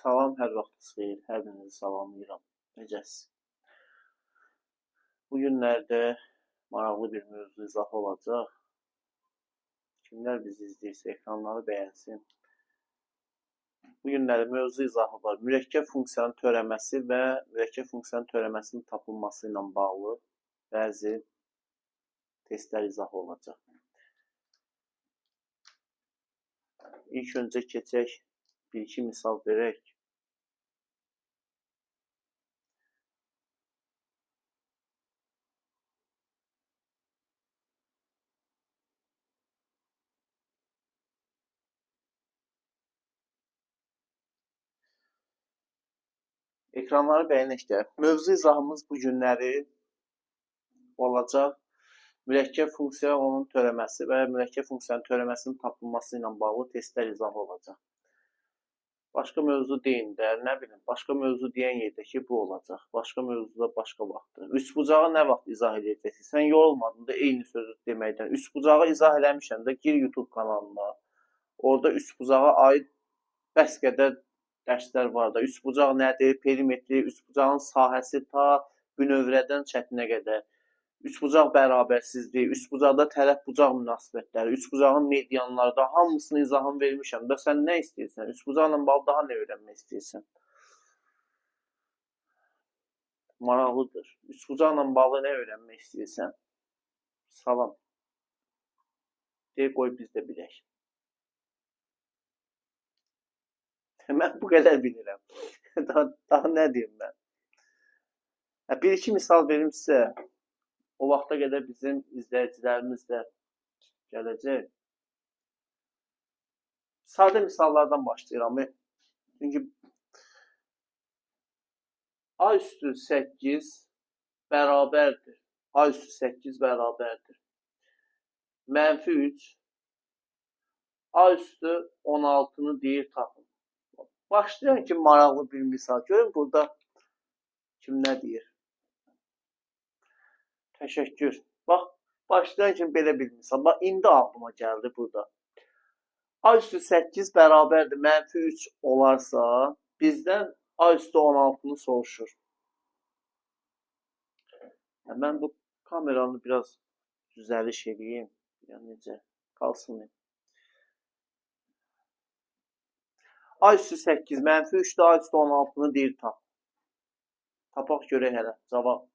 Salam, hər vaxtınız xeyir. Hər birinizi salamlayıram. Necəsiz? Bu günlərdə maraqlı bir mövzu izahı olacaq. Kimlər bizi izləyirsə ekranları bəyənsin. Bu günlərdə mövzu izahı var. Mürəkkəb funksiyanın törəməsi və mürəkkəb funksiyanın törəməsinin tapılması ilə bağlı bəzi testlər izahı olacaq. İlk öncə keçək, bir-iki misal verək. Ekranları bəyənək də. Mövzu izahımız bu günləri olacaq. Mürəkkəb funksiya onun törəməsi və mürəkkəb funksiyanın törəməsinin tapılması ilə bağlı testlər izahı olacaq. Başqa mövzu deyin də, nə bilim, başqa mövzu deyən yerdə ki, bu olacaq. Başqa mövzuda başqa vaxtdır. Üçbucağı nə vaxt izah edəcəksən? Sən yorulmadın da eyni sözü deməkdən. Üçbucağı izah eləmişəm də, gir YouTube kanalına. Orada üçbucağa aid bəs qədər dərslər var da. Üçbucaq nədir? Perimetri, üçbucağın sahəsi ta bünövrədən çətinə qədər. Üçbucaq bərabərsizliyi, üçbucaqda tərəf-bucaq münasibətləri, üçbucağın medianları da hamısını izahını vermişəm da sən nə istəyirsən? Üçbucaqla bağlı daha nə öyrənmək istəyirsən? Maraqlıdır. Üçbucaqla bağlı nə öyrənmək istəyirsən? Salam. Deyə qoy biz də bilək. Mən bu qədər bilirəm. Daha nə deyim mən? Bir-iki misal verim sizə. O vaxta qədər bizim izləyicilərimiz də gələcək. Sadə misallardan başlayıram. Çünki A üstü 8 bərabərdir. A üstü 8 bərabərdir. Mənfi 3. A üstü 16-nı deyir tapın. Başlayaq ki, maraqlı bir misal. Görün burada kim nə deyir. Təşəkkür. Bax, başlayan kimi belə bir misal. Bax, indi aklıma gəldi burada. A üstü 8 bərabərdir. Mənfi 3 olarsa, bizdən A üstü 16-nı soruşur. Mən bu kameranı biraz düzəliş edeyim. Yəni, necə? Qalsın. A üstü 8, mənfi 3-də A üstü 16-nı deyir tap. Tapaq görək hələ. Cavab.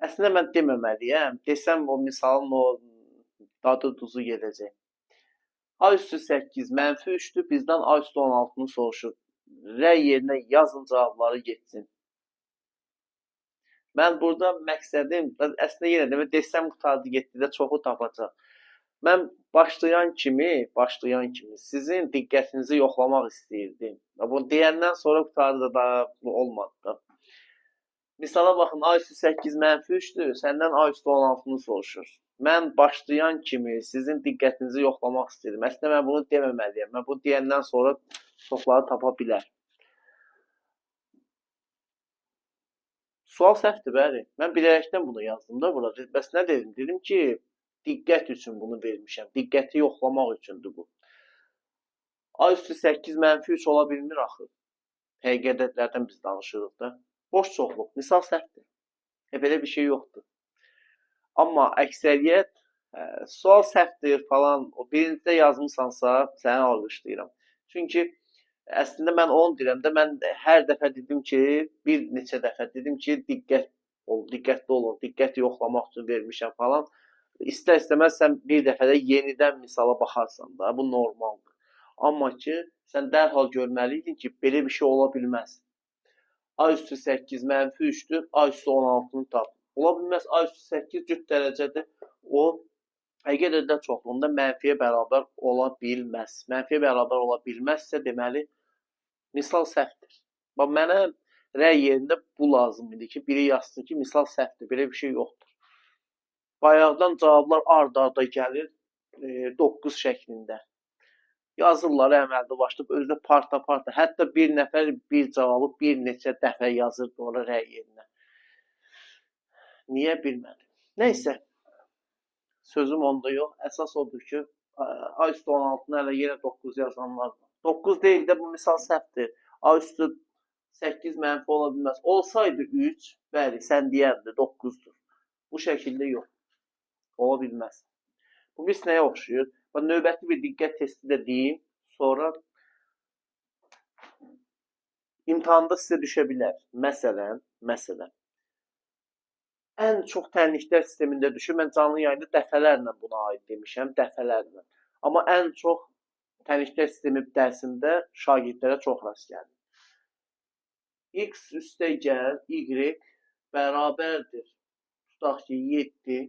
Əslində mən deməməliyəm. Desəm o misalın o dadı duzu gedəcək. A üstü 8, mənfi 3-dür. Bizdən A üstü 16-nı soruşur. Rəy yerinə yazın, cavabları getsin. Mən burada məqsədim, əslində yenə də desəm qutardı getdi də çoxu tapacaq. Mən başlayan kimi sizin diqqətinizi yoxlamaq istəyirdim. Bu deyəndən sonra qutardı da olmadı da. Misala baxın, A üstü 8 mənfi 3-dür, səndən A üstü 16-nı soruşur. Mən başlayan kimi sizin diqqətinizi yoxlamaq istəyirdim. Əslində mən bunu deməməliyəm. Mən bunu deyəndən sonra çoxları tapa bilər. Sual səhvdir, bəli. Mən bilərəkdən bunu yazdım da burada. Bəs nə dedim? Dedim ki, diqqət üçün bunu vermişəm. Diqqəti yoxlamaq üçündür bu. A üstü 8 mənfi 3 ola bilmir axı. Həqiqətlərdən biz danışırıq da. Boş çoxluq. Misal səhvdir. Belə bir şey yoxdur. Amma əksəriyyət sual səhvdir falan. O birincidə yazmışsansa səni alqışlayıram. Çünki əslində mən onu deyirəm də, mən hər dəfə dedim ki, bir neçə dəfə dedim ki, diqqətli olun, diqqəti yoxlamaq üçün vermişəm falan. İstər-istəməz sən bir dəfədə yenidən misala baxarsan da, bu normaldır. Amma ki, sən dərhal görməliydin ki, belə bir şey ola bilməz. A üstü 8 mənfi 3-dür, A üstü 16-nı tap. Ola bilməz, A üstü 8 cüt dərəcədir, o həqiqətən çoxluğunda mənfiyə bərabər ola bilməz. Mənfiyə bərabər ola bilməzsə, deməli, misal səhvdir. Bax, mənə rəy yerində bu lazım idi ki, biri yazsın ki, misal səhvdir, belə bir şey yoxdur. Bayaqdan cavablar ard-arda gəlir 9 şəklində. Yazırlar əməldə başlayıb, özü də parta-parta. Hətta bir nəfər bir cavabı bir neçə dəfə yazırdı ona rəy yerinə. Niyə bilmədim? Nəysə, sözüm onda yox. Əsas odur ki, A üstü 16-nı hələ yenə 9 yazanlar var. 9 deyil də bu misal səhvdir. A üstü 8 mənfi ola bilməz. Olsaydı 3, bəli, sən deyərdi 9-dur. Bu şəkildə yox. Ola bilməz. Bu biz nəyə oxşuyur? Növbəti bir diqqət testi də deyim. Sonra imtahanda sizə düşə bilər. Məsələn, ən çox tənliklər sistemində düşür. Mən canlı yayında dəfələrlə buna aid demişəm, dəfələrlə. Amma ən çox tənliklər sistemi dərsində şagirdlərə çox rast gəlir. X üstəgəl Y bərabərdir. Tutaq ki, 7.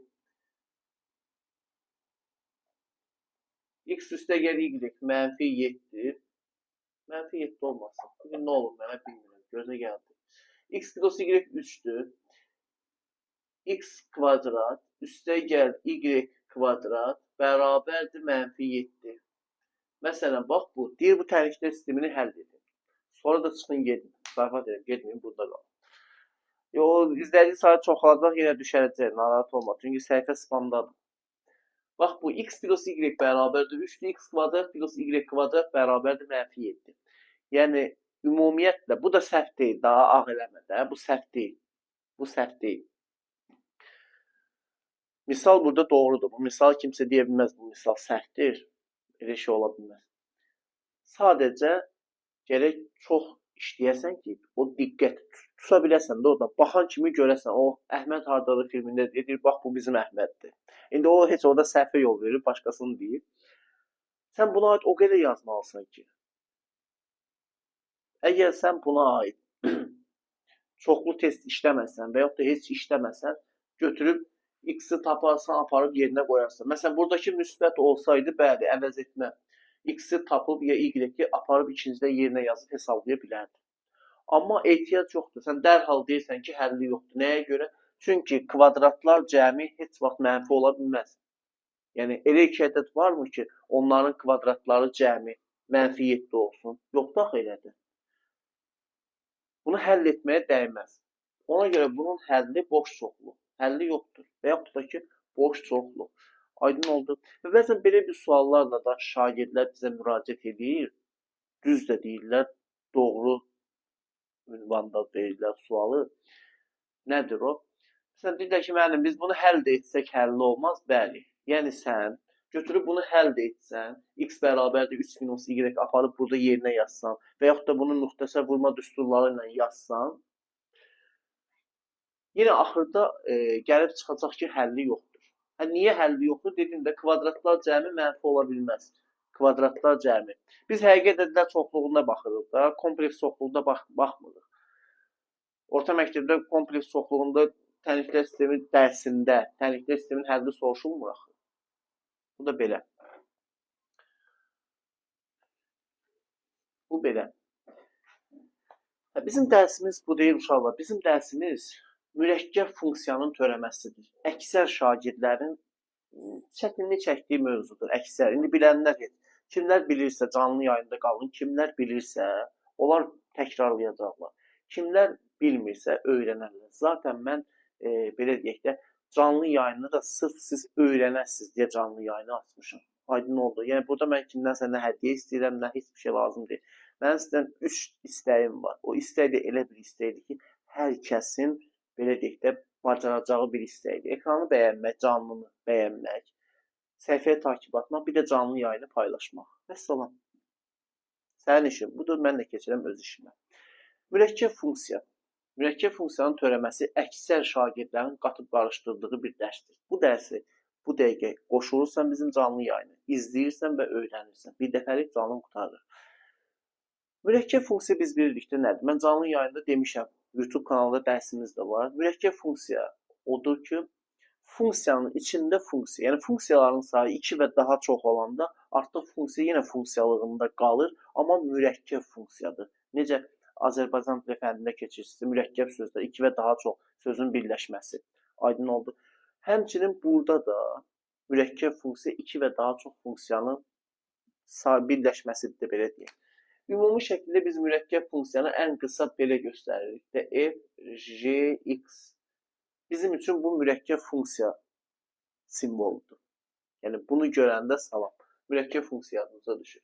X üstəgəl Y mənfi 7. Mənfi 7 olmasın. Bugün nə olur mənə bilmirəm. Gözə gəldi. X plus Y 3'dür. X kvadrat üstəgəl Y kvadrat bərabərdir mənfi 7. Məsələn, bax bu. Deyir bu tənliklər sistemini həll edin. Sonra da çıxın gedin. Zarafat edin, getməyin, burada qalın. İzləyici sayı çoxalacaq, yenə düşərəcək. Narahat olma. Çünki səhifə spamdadır. Bax bu x plus y bərabərdir 3'dür. X kvadrat plus y kvadrat bərabərdir mənfi 7. Yəni, ümumiyyətlə, bu da səhv deyil. Daha ağ eləmə də. Bu səhv deyil. Bu səhv deyil. Misal burada doğrudur. Bu misal kimsə deyə bilməz. Bu misal səhvdir. Elə şey ola bilməz. Sadəcə gərək çox işləyəsən ki, o diqqət tuta biləsən də orada. Baxan kimi görəsən. O Əhməd hardadır filmində deyir, bax bu bizim Əhməddir. İndi o heç orada səhvə yol verir, başqasını deyir. Sən buna aid o qədər yazmalısan ki, əgər sən buna aid çoxlu test işləməsən və yaxud da heç işləməsən, götürüb x-i taparsan, aparıb yerinə qoyarsan. Məsələn, buradakı müsbət olsaydı, bəli, əvəz etmə. X-i tapıb ya y-i aparıb ikincidə yerinə yazıb hesablaya bilərdi. Amma ehtiyac yoxdur. Sən dərhal deyirsən ki, həlli yoxdur. Nəyə görə? Çünki kvadratlar cəmi heç vaxt mənfi ola bilməz. Yəni, elə iki ədəd varmı ki, onların kvadratları cəmi mənfi 7 olsun? Yoxdur axı elədir. Bunu həll etməyə dəyməz. Ona görə bunun həlli boş çoxlu. Həlli yoxdur. Və yaxud da ki, boş çoxlu. Aydın oldu. Və bəzən belə bir suallarla da şagirdlər bizə müraciət edir. Düz də deyirlər, doğru ünvanda deyirlər sualı. Nədir o? Sən deyirlər ki, müəllim, biz bunu həll də etsək həlli olmaz. Bəli. Yəni sən götürüb bunu həll də etsən, x bərabərdir 3 minus y aparıb burada yerinə yazsan və yaxud da bunu müxtəsər vurma düsturları ilə yazsan, yenə axırda gəlib çıxacaq ki, həlli yoxdur. Niyə həlli yoxdur? Dedim də, kvadratlar cəmi mənfi ola bilməz. Kvadratlar cəmi. Biz həqiqi ədədlər çoxluğuna baxırıq da, kompleks çoxluğunda baxmırıq. Orta məktəbdə kompleks çoxluğunda tənliklər sistemi dərsində tənliklər sistemin həlli soruşulmur axı. Bu da belə. Bu belə. Bizim dərsimiz bu deyil uşaqlar. Bizim dərsimiz mürəkkəb funksiyanın törəməsidir. Əksər şagirdlərin çətinlik çəkdiyi mövzudur. Əksər. İndi bilənlər heç. Kimlər bilirsə canlı yayında qalın. Kimlər bilirsə onlar təkrarlayacaqlar. Kimlər bilmirsə öyrənərlər. Zaten mən belə deyək də canlı yayını da sırf siz öyrənəsiniz deyə canlı yayını açmışam. Aydın oldu. Yəni burada mən kimdənsə nə hədiyyə istəyirəm, nə heç bir şey lazım deyil. Mənim sizdən 3 istəyim var. O istək də elə bir istəkdir ki, hər kəsin belə deyək də bacaracağı bir istəkdir. Ekranı bəyənmək, canlını bəyənmək, səhifəyə takib atmaq, bir də canlı yayını paylaşmaq. Vəssalam. Sənin işin budur, mən də keçirəm öz işimə. Mürəkkəb funksiya. Mürəkkəb funksiyanın törəməsi əksər şagirdlərin qatıb qarışdırdığı bir dərsdir. Bu dərsi bu dəqiqə qoşulursan bizim canlı yayını, izləyirsən və öyrənirsən. Bir dəfəlik canlı qurtarır. Mürəkkəb funksiya biz birlikdə nədir? Mən canlı yayında demişəm, YouTube kanalında dərsimiz də var. Mürəkkəb funksiya odur ki, funksiyanın içində funksiya, yəni funksiyaların sayı 2 və daha çox olanda artıq funksiya yenə funksiyalığında qalır, amma mürəkkəb funksiyadır. Necə Azərbaycan dil fənnində keçirsiniz, mürəkkəb sözlər 2 və daha çox sözün birləşməsi. Aydın oldu. Həmçinin burada da mürəkkəb funksiya 2 və daha çox funksiyanın birləşməsidir də belə deyək. Ümumi şəkildə biz mürəkkəb funksiyanı ən qısa belə göstəririk də f, j, x. Bizim üçün bu mürəkkəb funksiya simvoludur. Yəni bunu görəndə salam. Mürəkkəb funksiyamıza düşür.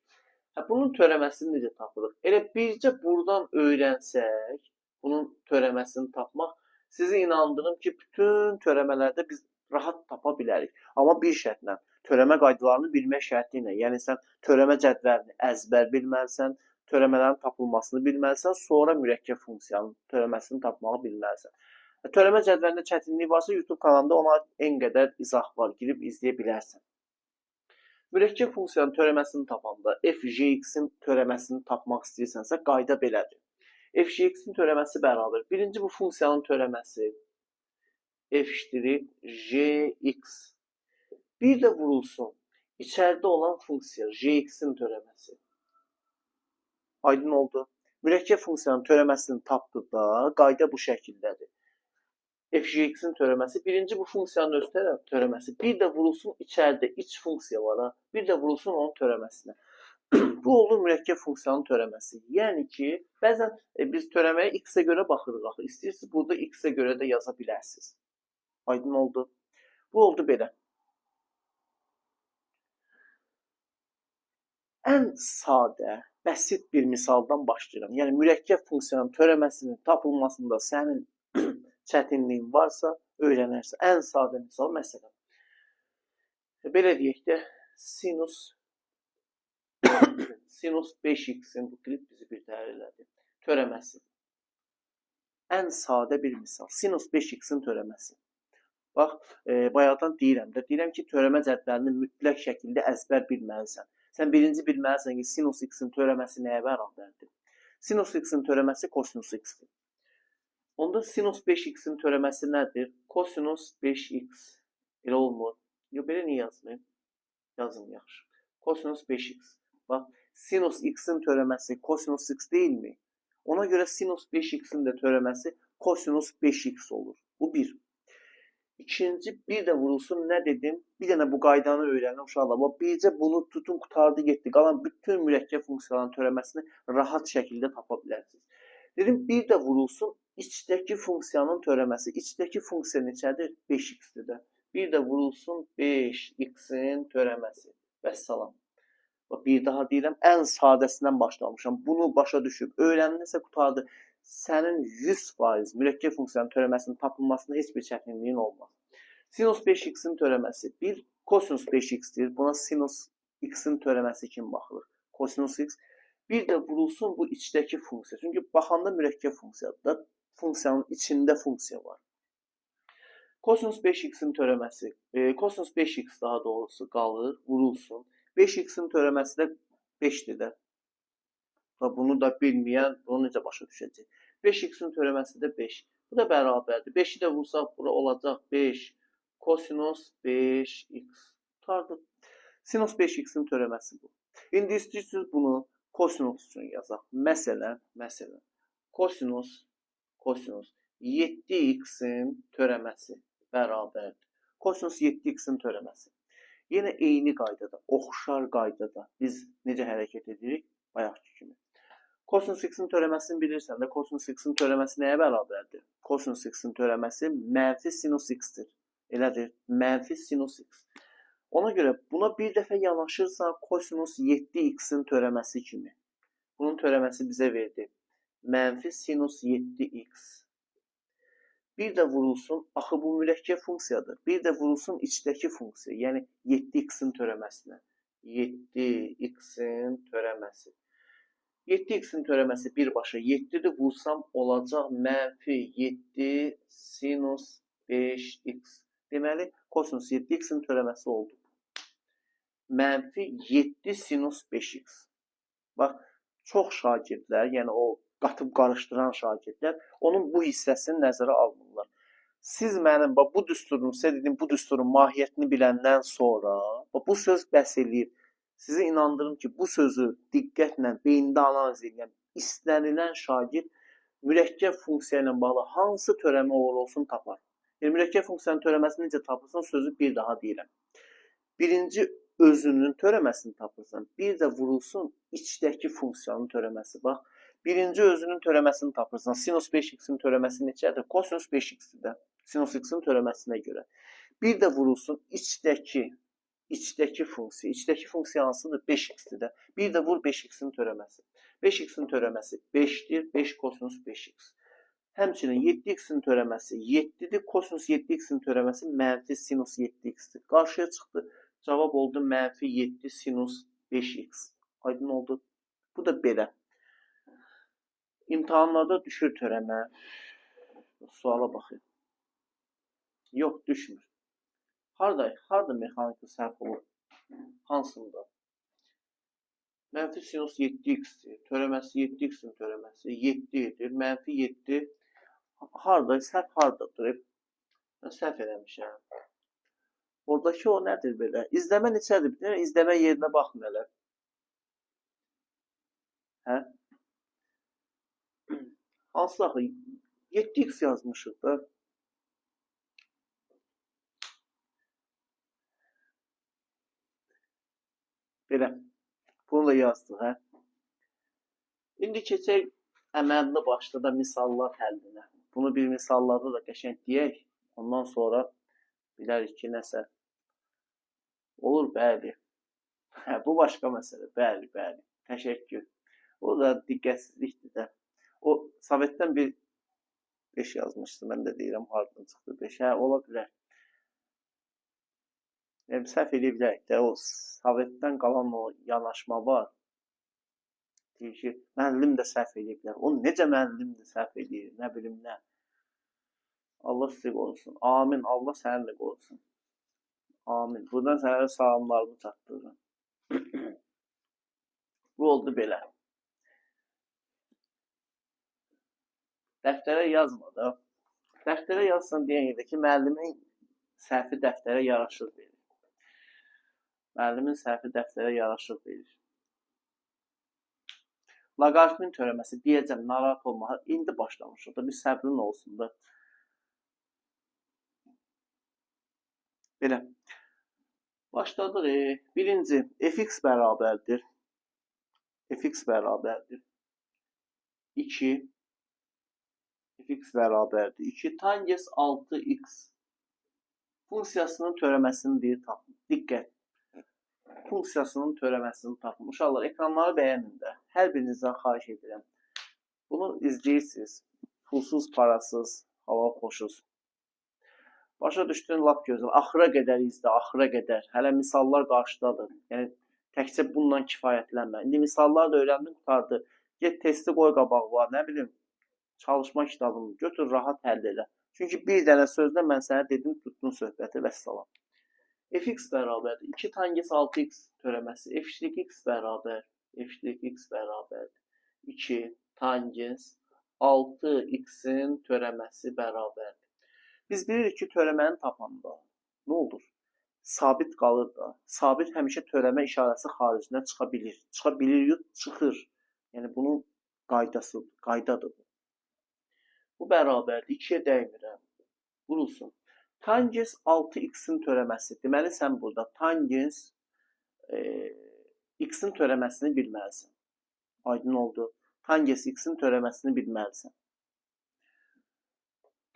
Bunun törəməsini necə tapırıq? Elə bircə buradan öyrənsək, bunun törəməsini tapmaq sizi inandırım ki, bütün törəmələrdə biz rahat tapa bilərik. Amma bir şərtlə, törəmə qaydalarını bilmək şərti ilə. Yəni sən törəmə cədvəlini əzbər bilməlisən, törəmələrin tapılmasını bilməlisən, sonra mürəkkəb funksiyanın törəməsini tapmağı bilməlisən. Törəmə cədvəlində çətinlik varsa YouTube kanalında ona en qədər izah var, girib izləyə bilərsən. Mürəkkəb funksiyanın törəməsini tapanda f(j(x)-in törəməsini tapmaq istəyirsənsə, qayda belədir. f(j(x)-in törəməsi bərabər. Birinci bu funksiyanın törəməsi f(j(x). Bir də vurulsun içəridə olan funksiya j(x)-in törəməsi. Aydın oldu. Mürəkkəb funksiyanın törəməsini tapdıqda qayda bu şəkildədir. f(j(x)-in törəməsi, birinci bu funksiyanın öz törəməsi, bir də vurulsun içəridə iç funksiyalara, bir də vurulsun onun törəməsinə. Bu olur mürəkkəb funksiyanın törəməsi. Yəni ki, bəzən biz törəməyə x-ə görə baxırıq axı. İstəyirsiniz burada x-ə görə də yaza bilərsiniz. Aydın oldu. Bu oldu belə. Ən sadə, bəsit bir misaldan başlayıram. Yəni mürəkkəb funksiyanın törəməsinin tapılmasında sənin çətinliyin varsa, öyrənərsən. Ən sadə misal, məsələn. Belə deyək də, sinus 5x-in, bu klip bizi bir dəyər elədi, törəməsi. Ən sadə bir misal, sinus 5x-in törəməsi. Bax, bayaqdan deyirəm ki, törəmə cədvəlini mütləq şəkildə əzbər bilməlisən. Sən birinci bilməlisən ki, sinus x-in törəməsi nəyə bərabərdir? Sinus x-in törəməsi kosinus x-dir. Onda sinus 5x-in törəməsi nədir? Kosinus 5x. Elə olmur. Yox, belə niyə yazmayayım? Yazın, yaxşı. Kosinus 5x. Bax, sinus x-in törəməsi kosinus x deyilmi? Ona görə sinus 5x-in də törəməsi kosinus 5x olur. Bu bir. İkinci, bir də vurulsun, nə dedim? Bir dənə bu qaydanı öyrənin uşaqlar. Bircə bunu tutun, qutardı, getdi. Qalan bütün mürəkkəb funksiyaların törəməsini rahat şəkildə tapa bilərsiniz. Dedim, bir də vurulsun, içdəki funksiyanın törəməsi. İçdəki funksiyanın içəridir 5x-dir də. Bir də vurulsun 5x-in törəməsi. Vəssalam. Bir daha deyirəm, ən sadəsindən başlamışam. Bunu başa düşüb, öyrəninsə qutardı. Sənin 100% mürəkkəb funksiyanın törəməsinin tapılmasında heç bir çətinliyin olmaz. Sinus 5x-in törəməsi 1 kosinus 5x-dir. Buna sinus x-in törəməsi kimi baxılır. Kosinus x. Bir də vurulsun bu içdəki funksiya. Çünki baxanda mürəkkəb funksiyadır. Funksiyanın içində funksiya var. Kosinus 5x-in törəməsi, kosinus 5x daha doğrusu qalır, vurulsun. 5x-in törəməsi də 5-dir də. Bunu da bilməyən, bunu necə başa düşəcək? 5x-in törəməsi də 5. Bu da bərabərdir. 5-i də vursaq, bura olacaq 5 kosinus 5x. Tutardı. Sinus 5x-in törəməsi bu. İndi istəyirsiniz bunu kosinus üçün yazaq. Məsələn, kosinus 7x-in törəməsi bərabərdir. Kosinus 7x-in törəməsi. Yenə eyni qaydada, oxşar qaydada biz necə hərəkət edirik? Bayaqki kimi. Kosinus x-in törəməsini bilirsən də, kosinus x-in törəməsi nəyə bərabərdir? Kosinus x-in törəməsi mənfi sinus x-dir. Elədir, mənfi sinus x. Ona görə buna bir dəfə yanaşırsan kosinus 7x-in törəməsi kimi. Bunun törəməsi bizə verdi. Mənfi sinus 7x. Bir də vurulsun, axı bu mürəkkəb funksiyadır. Bir də vurulsun içdəki funksiya, yəni 7x-in törəməsinə. 7x-in törəməsi. 7x-in törəməsi birbaşa 7-dir, vursam olacaq mənfi 7 sinus 5x. Deməli, kosinus 7x-in törəməsi oldu. Mənfi 7 sinus 5x. Bax, çox şagirdlər, yəni o qatıb qarışdıran şagirdlər, onun bu hissəsini nəzərə almırlar. Siz mənim bu düsturun, sizə dedim, bu düsturun mahiyyətini biləndən sonra, bu söz bəs eləyir. Sizi inandırım ki, bu sözü diqqətlə, beyində analiz edən istənilən şagird mürəkkəb funksiya ilə bağlı hansı törəmə olsun tapar. Yəni, mürəkkəb funksiyanın törəməsini necə tapırsan, sözü bir daha deyirəm. Birinci özünün törəməsini tapırsan, bir də vurulsun içdəki funksiyanın törəməsi. Bax, birinci özünün törəməsini tapırsan, sinus 5x-in törəməsini içəridir, kosinus 5x-dir də, sinus x-in törəməsinə görə. Bir də vurulsun içdəki içdəki funksiya. İçdəki funksiya hansıdır? 5x-dir də. Bir də vur 5x-in törəməsi. 5x-in törəməsi 5-dir. 5 kosinus 5x. Həmçinin 7x-in törəməsi 7-dir. Kosinus 7x-in törəməsi mənfi sinus 7x-dir. Qarşıya çıxdı. Cavab oldu mənfi 7 sinus 5x. Aydın oldu. Bu da belə. İmtahanlarda düşür törəmə. Suala baxın. Yox, düşmür. Harda mexanika səhv olur? Hansında? Mənfi sinus 7x-dir. Törəməsi 7x-in törəməsi 7-dir. Mənfi 7 harda? Səhv hardadır? Mən səhv eləmişəm. Oradakı o nədir belə? İzləmə neçədir? İzləmə yerinə baxın elə. Hə? Hansı axı? 7x yazmışıq da. Belə. Bunu da yazdıq, hə? İndi keçək əməlli başda da misallar həllinə. Bunu bir misallarda da qəşəng deyək. Ondan sonra bilərik ki, nəsə olur, bəli. Hə, bu başqa məsələ. Bəli, bəli. Təşəkkür. O da diqqətsizlikdir də. O Sovetdən bir 5 yazmışdı. Mən də deyirəm, hardan çıxdı 5. Hə, ola bilər. Səhv edə bilərik də. O Sovetdən qalan o yanaşma var. Deyir ki, müəllim də səhv edə bilər. O necə müəllim də səhv edir, nə bilim nə. Allah sizi qorusun. Amin. Allah səninlə qorusun. Amin. Buradan sənə salamlarımı çatdırıram. Bu oldu belə. Dəftərə yazma da. Dəftərə yazsan deyən yerdə ki, müəllimin səhvi dəftərə yaraşır verir. Müəllimin səhvi dəftərə yaraşır verir. Loqaritmin törəməsi deyəcəm, narahat olma. İndi başlamışıq da, bir səbrin olsun da. Belə. Başladıq. Birinci, fx bərabərdir. Fx bərabərdir. 2. Fx bərabərdir. 2 tangens 6x funksiyasının törəməsini deyir, tapın. Diqqət. Funksiyasının törəməsini tapın. Uşaqlar, ekranları bəyənin də. Hər birinizdən xahiş edirəm. Bunu izləyirsiniz. Pulsuz, parasız, hava xoşuz. Başa düşdün, lap gözəl. Axıra qədər izlə, axıra qədər. Hələ misallar qarşıdadır. Yəni, təkcə bundan kifayətlənmə. İndi misallar da öyrəndin, qutardı. Get testi qoy qabağına, nə bilim, çalışma kitabını götür, rahat həll elə. Çünki bir dənə sözlə mən sənə dedim, tutdun söhbəti, vəssalam. Fx bərabərdir. 2 tangens 6x törəməsi. F(x) bərabər. F(x) bərabərdir. 2 tangens 6x-in törəməsi bərabərdir. Biz bilirik ki, törəməni tapanda nə olur? Sabit qalır da. Sabit həmişə törəmə işarəsi xaricinə çıxa bilir. Çıxa bilir, yox, çıxır. Yəni, bunun qaydadır. Bu bərabərdir. 2-yə dəymirəm. Vurulsun. Tangens 6x-in törəməsi. Deməli, sən burada tangens x-in törəməsini bilməlisən. Aydın oldu. Tangens x-in törəməsini bilməlisən.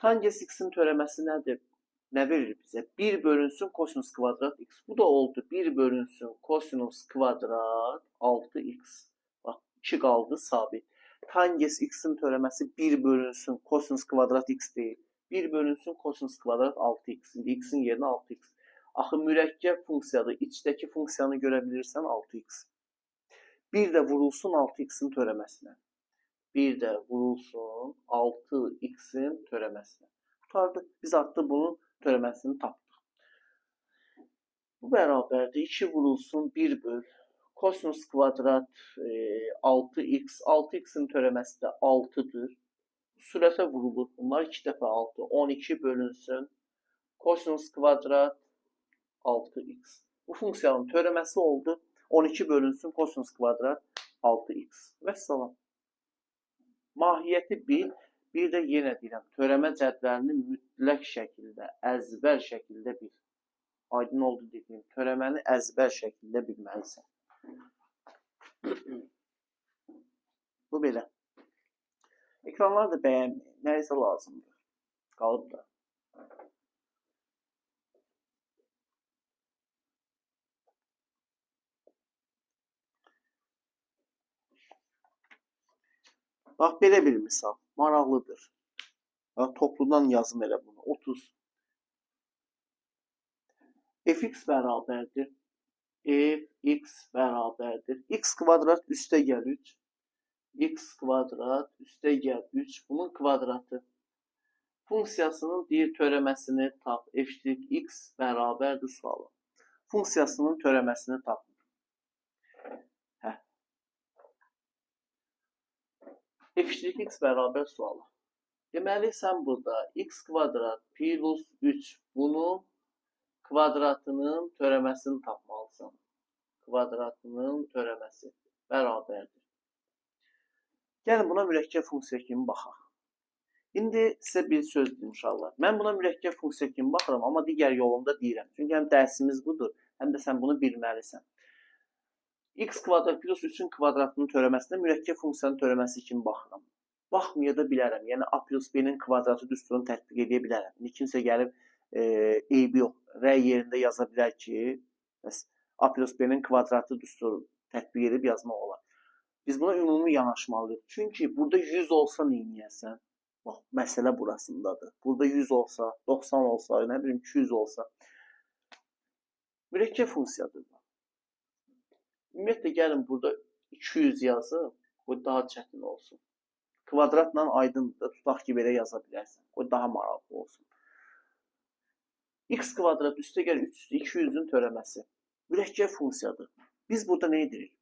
Tangens x-in törəməsi nədir? Nə verir bizə? 1 bölünsün kosinus kvadrat x. Bu da oldu. 1 bölünsün kosinus kvadrat 6x. Bax, 2 qaldı sabit. Tangens x-in törəməsi 1 bölünsün kosinus kvadrat x deyil. 1 bölünsün kosinus kvadrat 6x. X-in yerinə 6x. Axı, mürəkkəb funksiyadır. İçdəki funksiyanı görə bilirsən 6x. Bir də vurulsun 6x-in törəməsinə. Bir də vurulsun 6x-in törəməsinə. Tutardı. Biz artıq bunun törəməsini tapdıq. Bu bərabərdir. 2 vurulsun 1 böl. Kosinus kvadrat 6x. 6x-in törəməsi də 6-dır. Sürətə vurulur. Bunlar 2 dəfə 6. 12 bölünsün. Kosinus kvadrat 6x. Bu funksiyanın törəməsi oldu. 12 bölünsün kosinus kvadrat 6x. Vəssalam. Mahiyyəti bil. Bir də yenə deyirəm. Törəmə cədvəlini mütləq şəkildə, əzbər şəkildə bil. Aydın oldu dediyim. Törəməni əzbər şəkildə bilməlisən. Bu belə. Ekranlar da bəyənməyin. Nəysə lazımdır. Qalıb da. Bax, belə bir misal. Maraqlıdır. Bax, topludan yazım elə bunu. 30. Fx bərabərdir. Fx bərabərdir. X kvadrat üstə gəl 3. X kvadrat üstə gəl 3. Bunun kvadratı. Funksiyasının deyir törəməsini tap. F x bərabərdir sualı. Funksiyasının törəməsini tap. F x bərabər sualı. Deməli, sən burada x kvadrat plus 3 bunun kvadratının törəməsini tapmalısan. Kvadratının törəməsi bərabərdir. Gəlin buna mürəkkəb funksiya kimi baxaq. İndi sizə bir söz deyim uşaqlar. Mən buna mürəkkəb funksiya kimi baxıram, amma digər yolunda deyirəm. Çünki həm dərsimiz budur, həm də sən bunu bilməlisən. X kvadrat plus 3-ün kvadratının törəməsinə mürəkkəb funksiyanın törəməsi kimi baxıram. Baxmaya da bilərəm. Yəni A plus B-nin kvadratı düsturunu tətbiq edə bilərəm. İndi kimsə gəlib eybi yox, R yerində yaza bilər ki, A plus B-nin kvadratı düsturunu tətbiq edib yazmaq olar. Biz buna ümumi yanaşmalıyıq. Çünki burada 100 olsa neyniyəsən? Bax, məsələ burasındadır. Burada 100 olsa, 90 olsa, nə bilim 200 olsa mürəkkəb funksiyadır. Ümumiyyətlə, gəlin burada 200 yazıb, qoy daha çətin olsun. Kvadratla aydındır, tutaq ki, belə yaza bilərsən. Qoy daha maraqlı olsun. X kvadrat üstə gəl 200-ün törəməsi. Mürəkkəb funksiyadır. Biz burada nə edirik?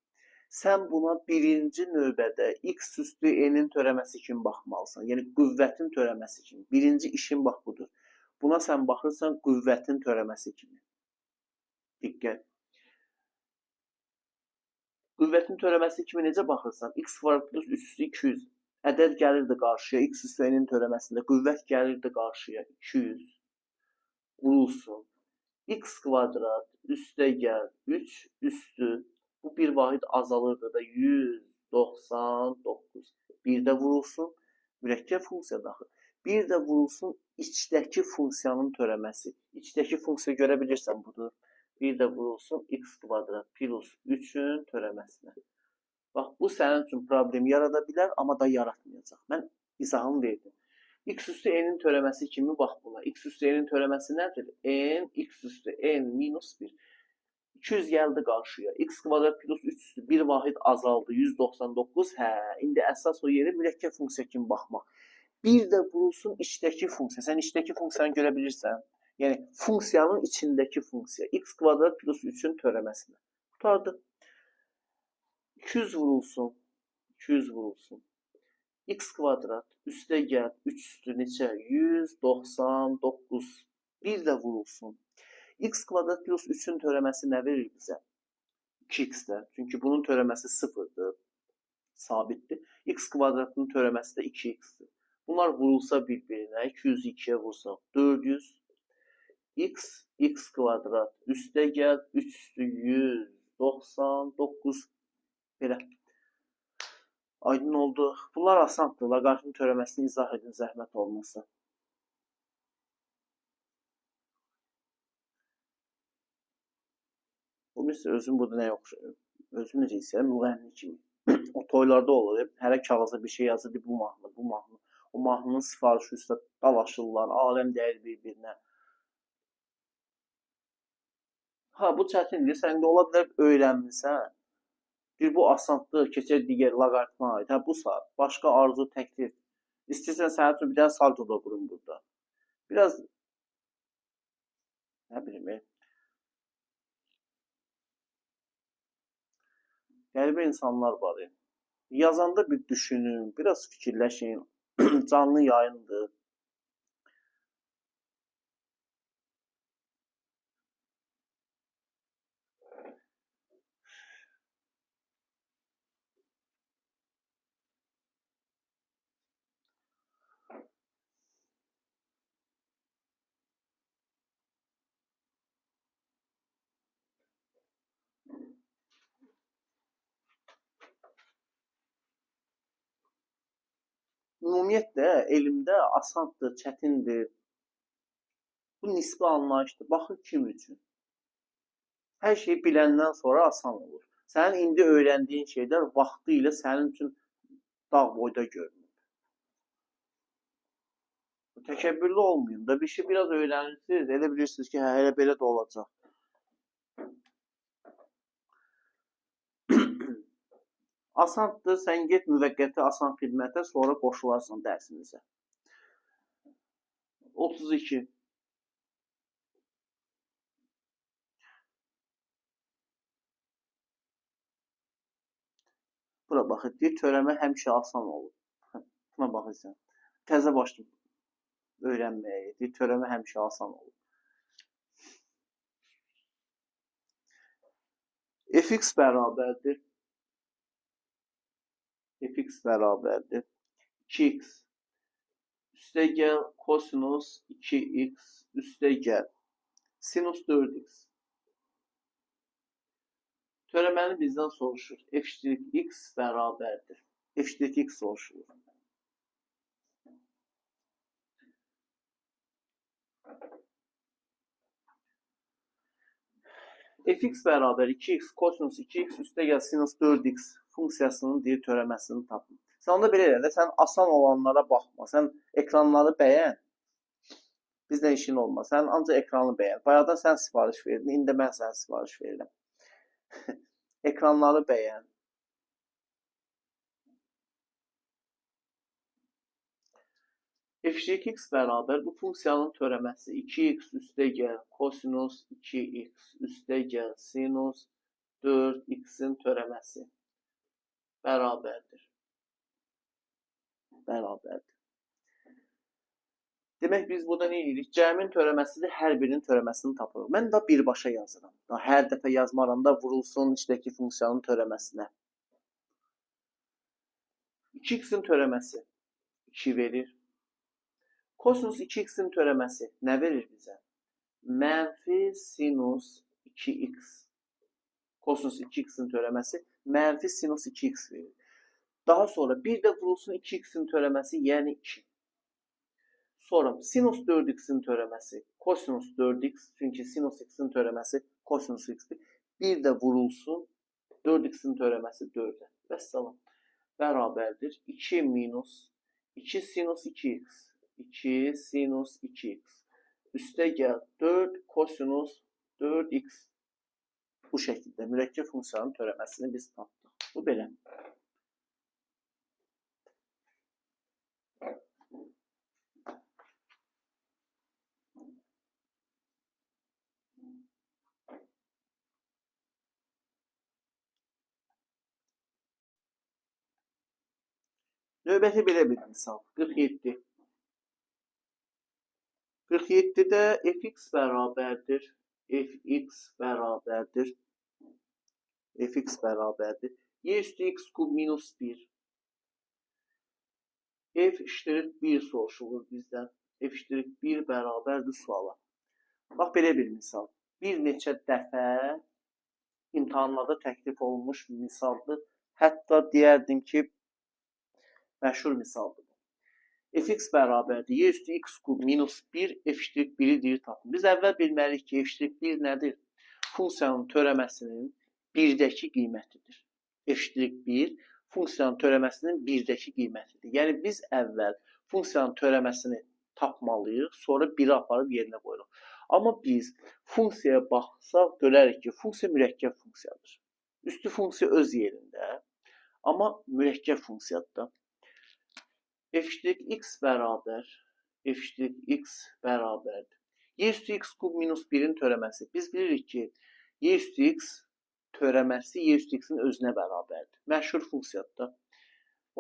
Sən buna birinci növbədə x üstü n-in törəməsi kimi baxmalısan. Yəni, qüvvətin törəməsi kimi. Birinci işin bax budur. Buna sən baxırsan qüvvətin törəməsi kimi. Diqqət. Qüvvətin törəməsi kimi necə baxırsan? X kvadrat plus 3 üstü 200. Ədəd gəlirdi qarşıya. X üstü n-in törəməsində. Qüvvət gəlirdi qarşıya. 200. Vurulsun. X kvadrat üstə gəl 3 üstü. Bu bir vahid azalırdı da 199. Bir də vurulsun mürəkkəb funksiya daxil. Bir də vurulsun içdəki funksiyanın törəməsi. İçdəki funksiya görə bilirsən budur. Bir də vurulsun x kvadrat plus 3-ün törəməsinə. Bax, bu sənin üçün problem yarada bilər, amma da yaratmayacaq. Mən izahını verdim. X üstü n-in törəməsi kimi bax buna. X üstü n-in törəməsi nədir? N, x üstü n minus 1. 200 gəldi qarşıya. X kvadrat plus 3 üstü bir vahid azaldı. 199. Hə, indi əsas o yeri mürəkkəb funksiya kimi baxmaq. Bir də vurulsun içdəki funksiya. Sən içdəki funksiyanı görə bilirsən. Yəni, funksiyanın içindəki funksiya. X kvadrat plus 3-ün törəməsinə. Qutardı. 200 vurulsun. 200 vurulsun. X kvadrat üstə gəl 3 üstü neçə? 199. Bir də vurulsun. X kvadrat plus 3-ün törəməsi nə verir bizə? 2x-də. Çünki bunun törəməsi 0-dır. Sabitdir. X kvadratının törəməsi də 2x-dir. Bunlar vurulsa bir-birinə. 202-yə vursaq 400. X kvadrat üstə gəl 3 üstü 199. Belə. Aydın oldu. Bunlar asandır. Loqaritmin törəməsini izah edin, zəhmət olmasa. Bu mesela özüm burada nə oxşayır? Özüm necə istəyirəm? Müğənni kimi. O toylarda olur. Hələ kağıza bir şey yazır, bu mahnı, bu mahnı. O mahnının sifarişi üstə dalaşırlar, aləm dəyir bir-birinə. Ha, bu çətindir. Sən də ola bilər öyrənmirsən. Bir bu asandır, keçər digər loqaritmə aid. Hə, bu saat. Başqa arzu təklif. İstəyirsən sənin üçün bir dənə salto da qurum burada. Biraz nə bilim, qəribə insanlar var. Yazanda bir düşünün, biraz fikirləşin. Canlı yayındır. Ümumiyyətlə, elmdə asandır, çətindir. Bu nisbi anlayışdır. Baxın kim üçün. Hər şeyi biləndən sonra asan olur. Sənin indi öyrəndiyin şeylər vaxtı ilə sənin üçün dağ boyda görünür. Təkəbbürlü olmayın da bir şey biraz öyrənirsiniz. Elə bilirsiniz ki, hə, elə belə də olacaq. Asandır, sən get müvəqqəti asan xidmətə, sonra qoşularsan dərsinizə. 32. Bura baxın, deyir, törəmə həmişə asan olur. Buna baxırsan. Təzə başlayın öyrənməyə. Deyir, törəmə həmişə asan olur. Fx bərabərdir. Fx bərabərdir. 2x üstə gəl kosinus 2x üstə gəl sinus 4x. Törəməni bizdən soruşur. F'(x) bərabərdir. F'(x) soruşulur. Fx bərabər 2x kosinus 2x üstə gəl sinus 4x funksiyasının deyir törəməsini tapın. Sən onda belə elə, sən asan olanlara baxma. Sən ekranları bəyən. Bizdən işin olmaz. Sən ancaq ekranı bəyən. Bayaqdan sən sifariş verdin, indi mən sənə sifariş verirəm. Ekranları bəyən. F'(x) bərabər bu funksiyanın törəməsi 2x üstə gəl kosinus 2x üstə gəl sinus 4x-in törəməsi bərabərdir. Demək biz burada nə edirik? Cəmin törəməsidir, hər birinin törəməsini tapırıq. Mən də birbaşa yazıram. Hər dəfə yazmaram da vurulsun içdəki funksiyanın törəməsinə. 2x-in törəməsi 2 verir. Kosinus 2x-in törəməsi nə verir bizə? Mənfi sinus 2x. Kosinus 2x-in törəməsi mənfi sinus 2x verir. Daha sonra bir də vurulsun 2x-in törəməsi, yəni 2. Sonra sinus 4x-in törəməsi kosinus 4x, çünki sinus x-in törəməsi kosinus x-dir. Bir də vurulsun 4x-in törəməsi 4-ə. Vəssalam. Bərabərdir 2 minus 2 sinus 2x. 2 sinus 2x. Üstə gəl 4 kosinus 4x. Bu şəkildə mürəkkəb funksiyanın törəməsini biz tapdıq. Bu belə. Növbəti belə bir misal. 47. 47-də fx bərabərdir. Fx bərabərdir. Fx bərabərdir. Y üstü x kub minus 1. F'(1) soruşulur bizdən. F'(1) bərabərdir suala. Bax, belə bir misal. Bir neçə dəfə imtahanlarda təklif olunmuş misaldır. Hətta deyərdim ki, məşhur misaldır. Fx bərabərdir. Y üstü x kub minus 1 f'(1'i deyir tapın. Biz əvvəl bilməliyik ki, f'(1 nədir? Funksiyanın törəməsinin 1-dəki qiymətidir. F'(1 funksiyanın törəməsinin 1-dəki qiymətidir. Yəni biz əvvəl funksiyanın törəməsini tapmalıyıq, sonra 1-i aparıb yerinə qoyuruq. Amma biz funksiyaya baxsaq görərik ki, funksiya mürəkkəb funksiyadır. Üstü funksiya öz yerində, amma mürəkkəb funksiyadır. F'(x) bərabər f'(x) bərabərdir. Y üstü x kub minus 1'in törəməsi. Biz bilirik ki, y üstü x törəməsi y üstü x-in özünə bərabərdir. Məşhur funksiyadır.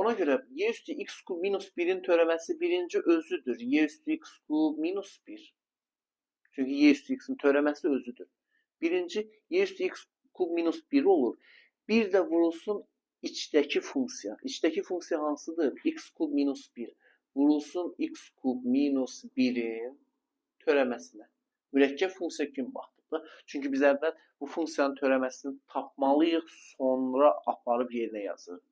Ona görə y üstü x kub minus 1'in törəməsi birinci özüdür. Y üstü x kub minus 1. Çünki y üstü x-in törəməsi özüdür. Birinci y üstü x kub minus 1 olur. Bir də vurulsun içdəki funksiya. İçdəki funksiya hansıdır? X kub minus 1. Vurulsun x kub minus 1'in törəməsinə. Mürəkkəb funksiya kimi baxdıq. Çünki biz əvvəl bu funksiyanın törəməsini tapmalıyıq, sonra aparıb yerinə yazırıq.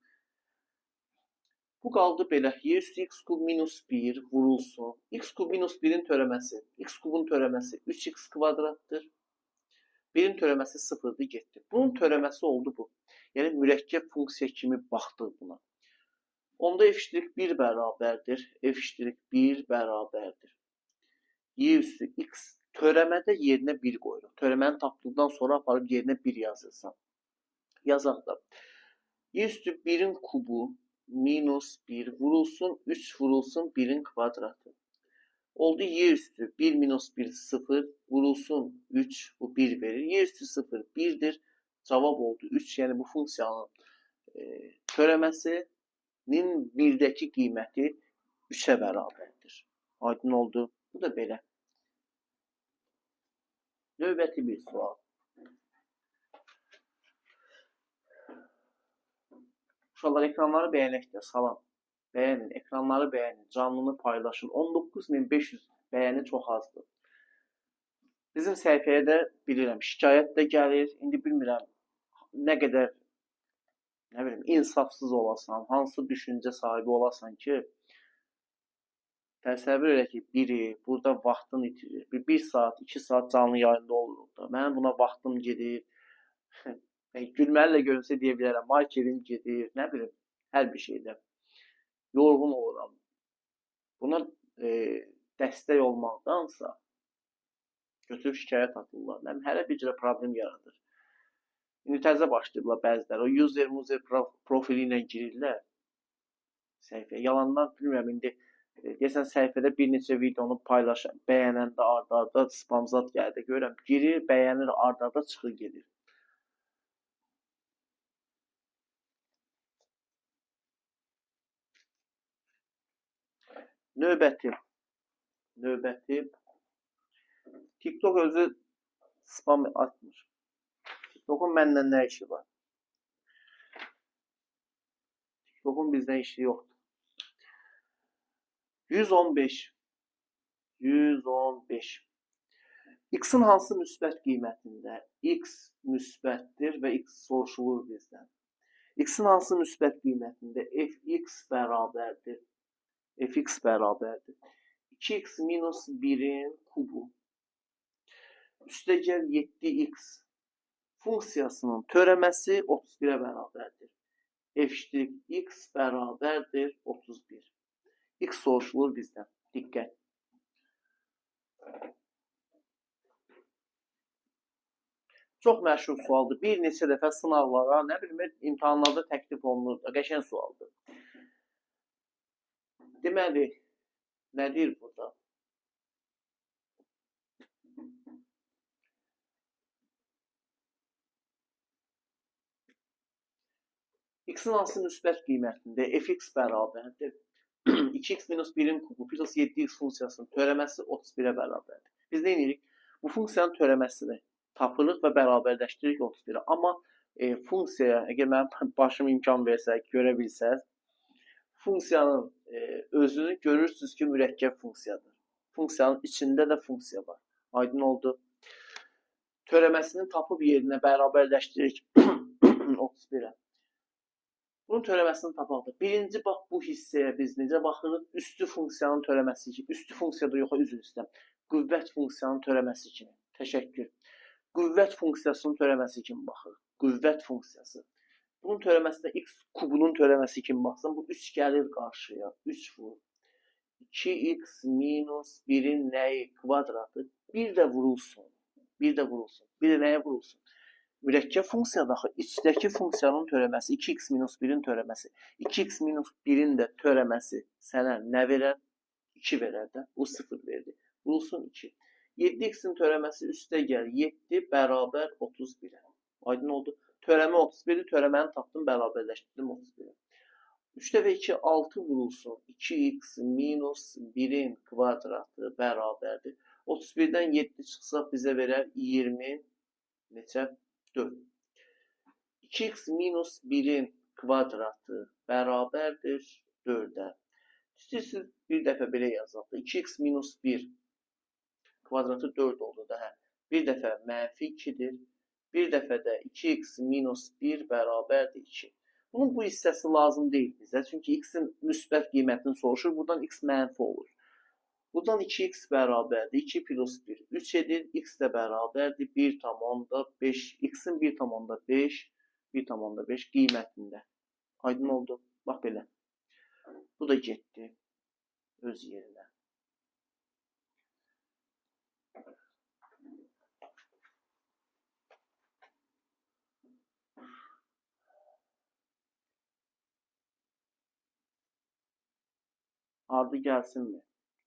Bu qaldı belə. Y üstü x kub minus 1 vurulsun. X kub minus 1'in törəməsi. X kubun törəməsi 3x kvadratdır. 1'in törəməsi 0'dır, getdi. Bunun törəməsi oldu bu. Yəni mürəkkəb funksiya kimi baxdıq buna. Onda f'1 bərabərdir. f'1 bərabərdir. Y üstü x törəmədə yerinə 1 qoyuruq. Törəməni tapdıqdan sonra aparıb yerinə 1 yazırsan. Yazaq da. Y üstü 1'in kubu minus 1 vurulsun 3 vurulsun 1'in kvadratı. Oldu y üstü 1 minus 1 0 vurulsun 3 bu 1 verir. Y üstü 0 1'dir. Cavab oldu 3. Yəni bu funksiyanın törəməsinin 1'dəki qiyməti 3'ə bərabərdir. Aydın oldu. Bu da belə. Növbəti bir sual. Uşaqlar ekranları bəyənək də salam. Bəyənin, ekranları bəyənin, canlını paylaşın. 19.500 bəyəni çox azdır. Bizim səhifəyə də bilirəm, şikayət də gəlir. İndi bilmirəm nə qədər insafsız olasan, hansı düşüncə sahibi olasan ki, təsəvvür elə ki, biri burada vaxtını itirir. 1 saat, 2 saat canlı yayında oluruq da. Mənim buna vaxtım gedir. Gülməli də görünsə deyə bilərəm, marketing gedir, nə bilim, hər bir şeydə. Yorğun oluram. Buna dəstək olmaqdansa götürüb şikayət atırlar. Hərə bir cürə problem yaradır. İndi təzə başlayıblar bəziləri. O user profili ilə girirlər səhifəyə. Yalandan bilmirəm, indi deyəsən səhifədə bir neçə videonu paylaşan, bəyənəndə arda-arda spamzat gəldi. Görürəm, girir, bəyənir, arda-arda çıxır, gedir. Növbəti TikTok özü spam atmır. TikTok'un məndən nə işi var? TikTok'un bizdən işi yoxdur. 115. X'in hansı müsbət qiymətində? X müsbətdir və X soruşulur bizdən. X'in hansı müsbət qiymətində? Fx bərabərdir. 2x minus 1'in kubu üstəgəl 7x funksiyasının törəməsi 31'ə bərabərdir. F'(x) bərabərdir 31. X soruşulur bizdən. Diqqət. Çox məşhur sualdır. Bir neçə dəfə sınavlara, nə bilim, imtahanlarda təklif olunur. Qəşəng sualdır. Deməli, nədir burada? X'in hansı müsbət qiymətində? Fx bərabərdir. 2x minus 1'in kubu plus 7x funksiyasının törəməsi 31'ə bərabərdir. Biz nə edirik? Bu funksiyanın törəməsini tapırıq və bərabərləşdiririk 31'ə. Amma funksiyaya, əgər mənim başım imkan versək, görə bilsəz, funksiyanın özünü görürsünüz ki, mürəkkəb funksiyadır. Funksiyanın içində də funksiya var. Aydın oldu. Törəməsini tapıb yerinə bərabərləşdiririk 31'ə. Bunun törəməsini tapaqdır. Birinci bax bu hissəyə biz necə baxırıq? Üstü funksiyanın törəməsi kimi. Üstü funksiyada yox, üzr istəyirəm. Qüvvət funksiyanın törəməsi kimi. Təşəkkür. Qüvvət funksiyasının törəməsi kimi baxırıq. Qüvvət funksiyası. Bunun törəməsinə x kubunun törəməsi kimi baxsam, bu 3 gəlir qarşıya. 3 vurur. 2x minus 1'in nəyi? Kvadratı. Bir də vurulsun. Bir də nəyə vurulsun? Mürəkkəb funksiyada içdəki funksiyanın törəməsi 2x minus 1'in törəməsi. 2x minus 1'in də törəməsi sənə nə verər? 2 verər də. Bu 0 verdi. Vurulsun 2. 7x'in törəməsi üstə gəl. 7 bərabər 31'ə. Aydın oldu. Törəmə 31'i, törəməni tapdım, bərabərləşdirdim 31'ə. 3 dəfə 2, 6 vurulsun. 2x minus 1'in kvadratı bərabərdir. 31'dən 7 çıxsa bizə verər 20 neçə? 4. 2x minus 1'in kvadratı bərabərdir 4'ə. İstəyirsiniz bir dəfə belə yazaq da. 2x minus 1 kvadratı 4 oldu da. Bir dəfə mənfi 2'dir. Bir dəfə də 2x minus 1 bərabərdir 2. Bunun bu hissəsi lazım deyil bizə. Çünki x'in müsbət qiymətini soruşur. Buradan x mənfi olur. Buradan 2x bərabərdir. 2 plus 1. 3 edir. X də bərabərdir. 1,5. X'in 1,5 qiymətində. Aydın oldu. Bax belə. Bu da getdi öz yerinə. Ardı gəlsinmi?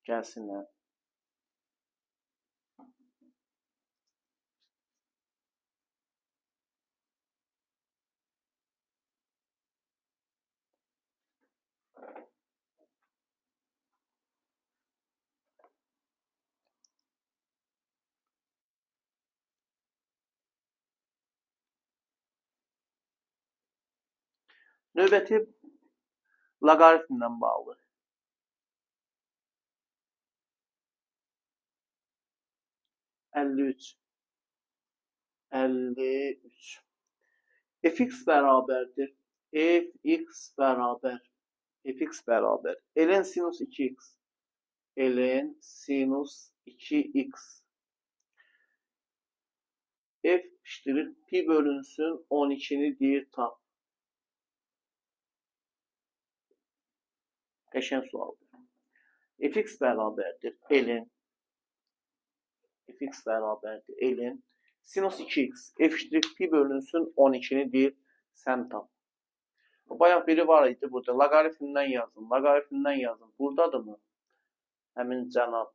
Gəlsinlər. Növbəti loqaritmlə bağlı. 53. 53. Fx bərabərdir. Fx bərabər. Fx bərabər. Ln sinus 2x. Ln sinus 2x. F iştirir pi bölünsün 12'ni deyir tap. Qəşəng sualdır. Fx bərabərdir. Ln. Fx bərabərdir. Ln sinus 2x. F iştirir pi bölünsün 12'ni deyir sən tap. Bayaq biri var idi burada. Loqaritmdən yazın. Loqaritmdən yazın. Buradadır mı? Həmin cənab.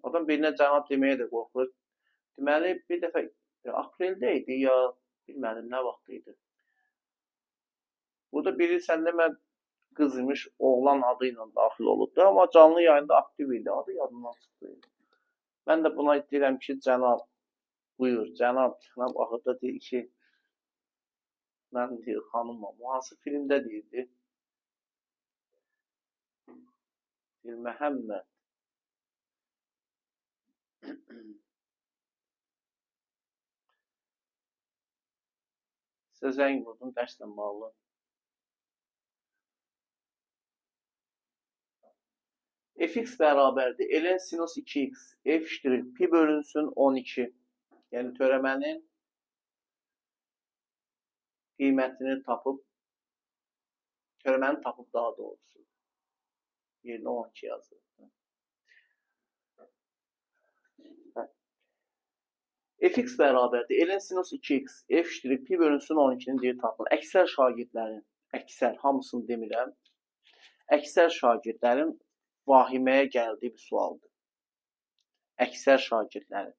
Adam birinə cənab deməyə də qorxur. Deməli, bir dəfə apreldə idi ya bilmədim nə vaxt idi. Burada biri səndə mən qız imiş, oğlan adı ilə daxil olubdu. Amma canlı yayında aktiv idi. Adı yadımdan çıxdı. Mən də buna deyirəm ki, cənab, buyur, cənab axırda deyir ki, mən deyir, xanımam. O hansı filmdə deyirdi? Deyir, Məhəmməd. Sizə zəng vurdum, dərslə bağlı. Fx bərabərdir. Ln sinus 2x. F iştirir pi bölünsün 12. Yəni törəmənin qiymətini tapıb, törəməni tapıb daha doğrusu. Yerinə 12 yazır. Fx bərabərdir. Ln sinus 2x. F iştirir pi bölünsün 12'ni deyir tapılır. Əksər şagirdlərin, əksər, hamısını demirəm, əksər şagirdlərin vahiməyə gəldiyi bir sualdır. Əksər şagirdlərin.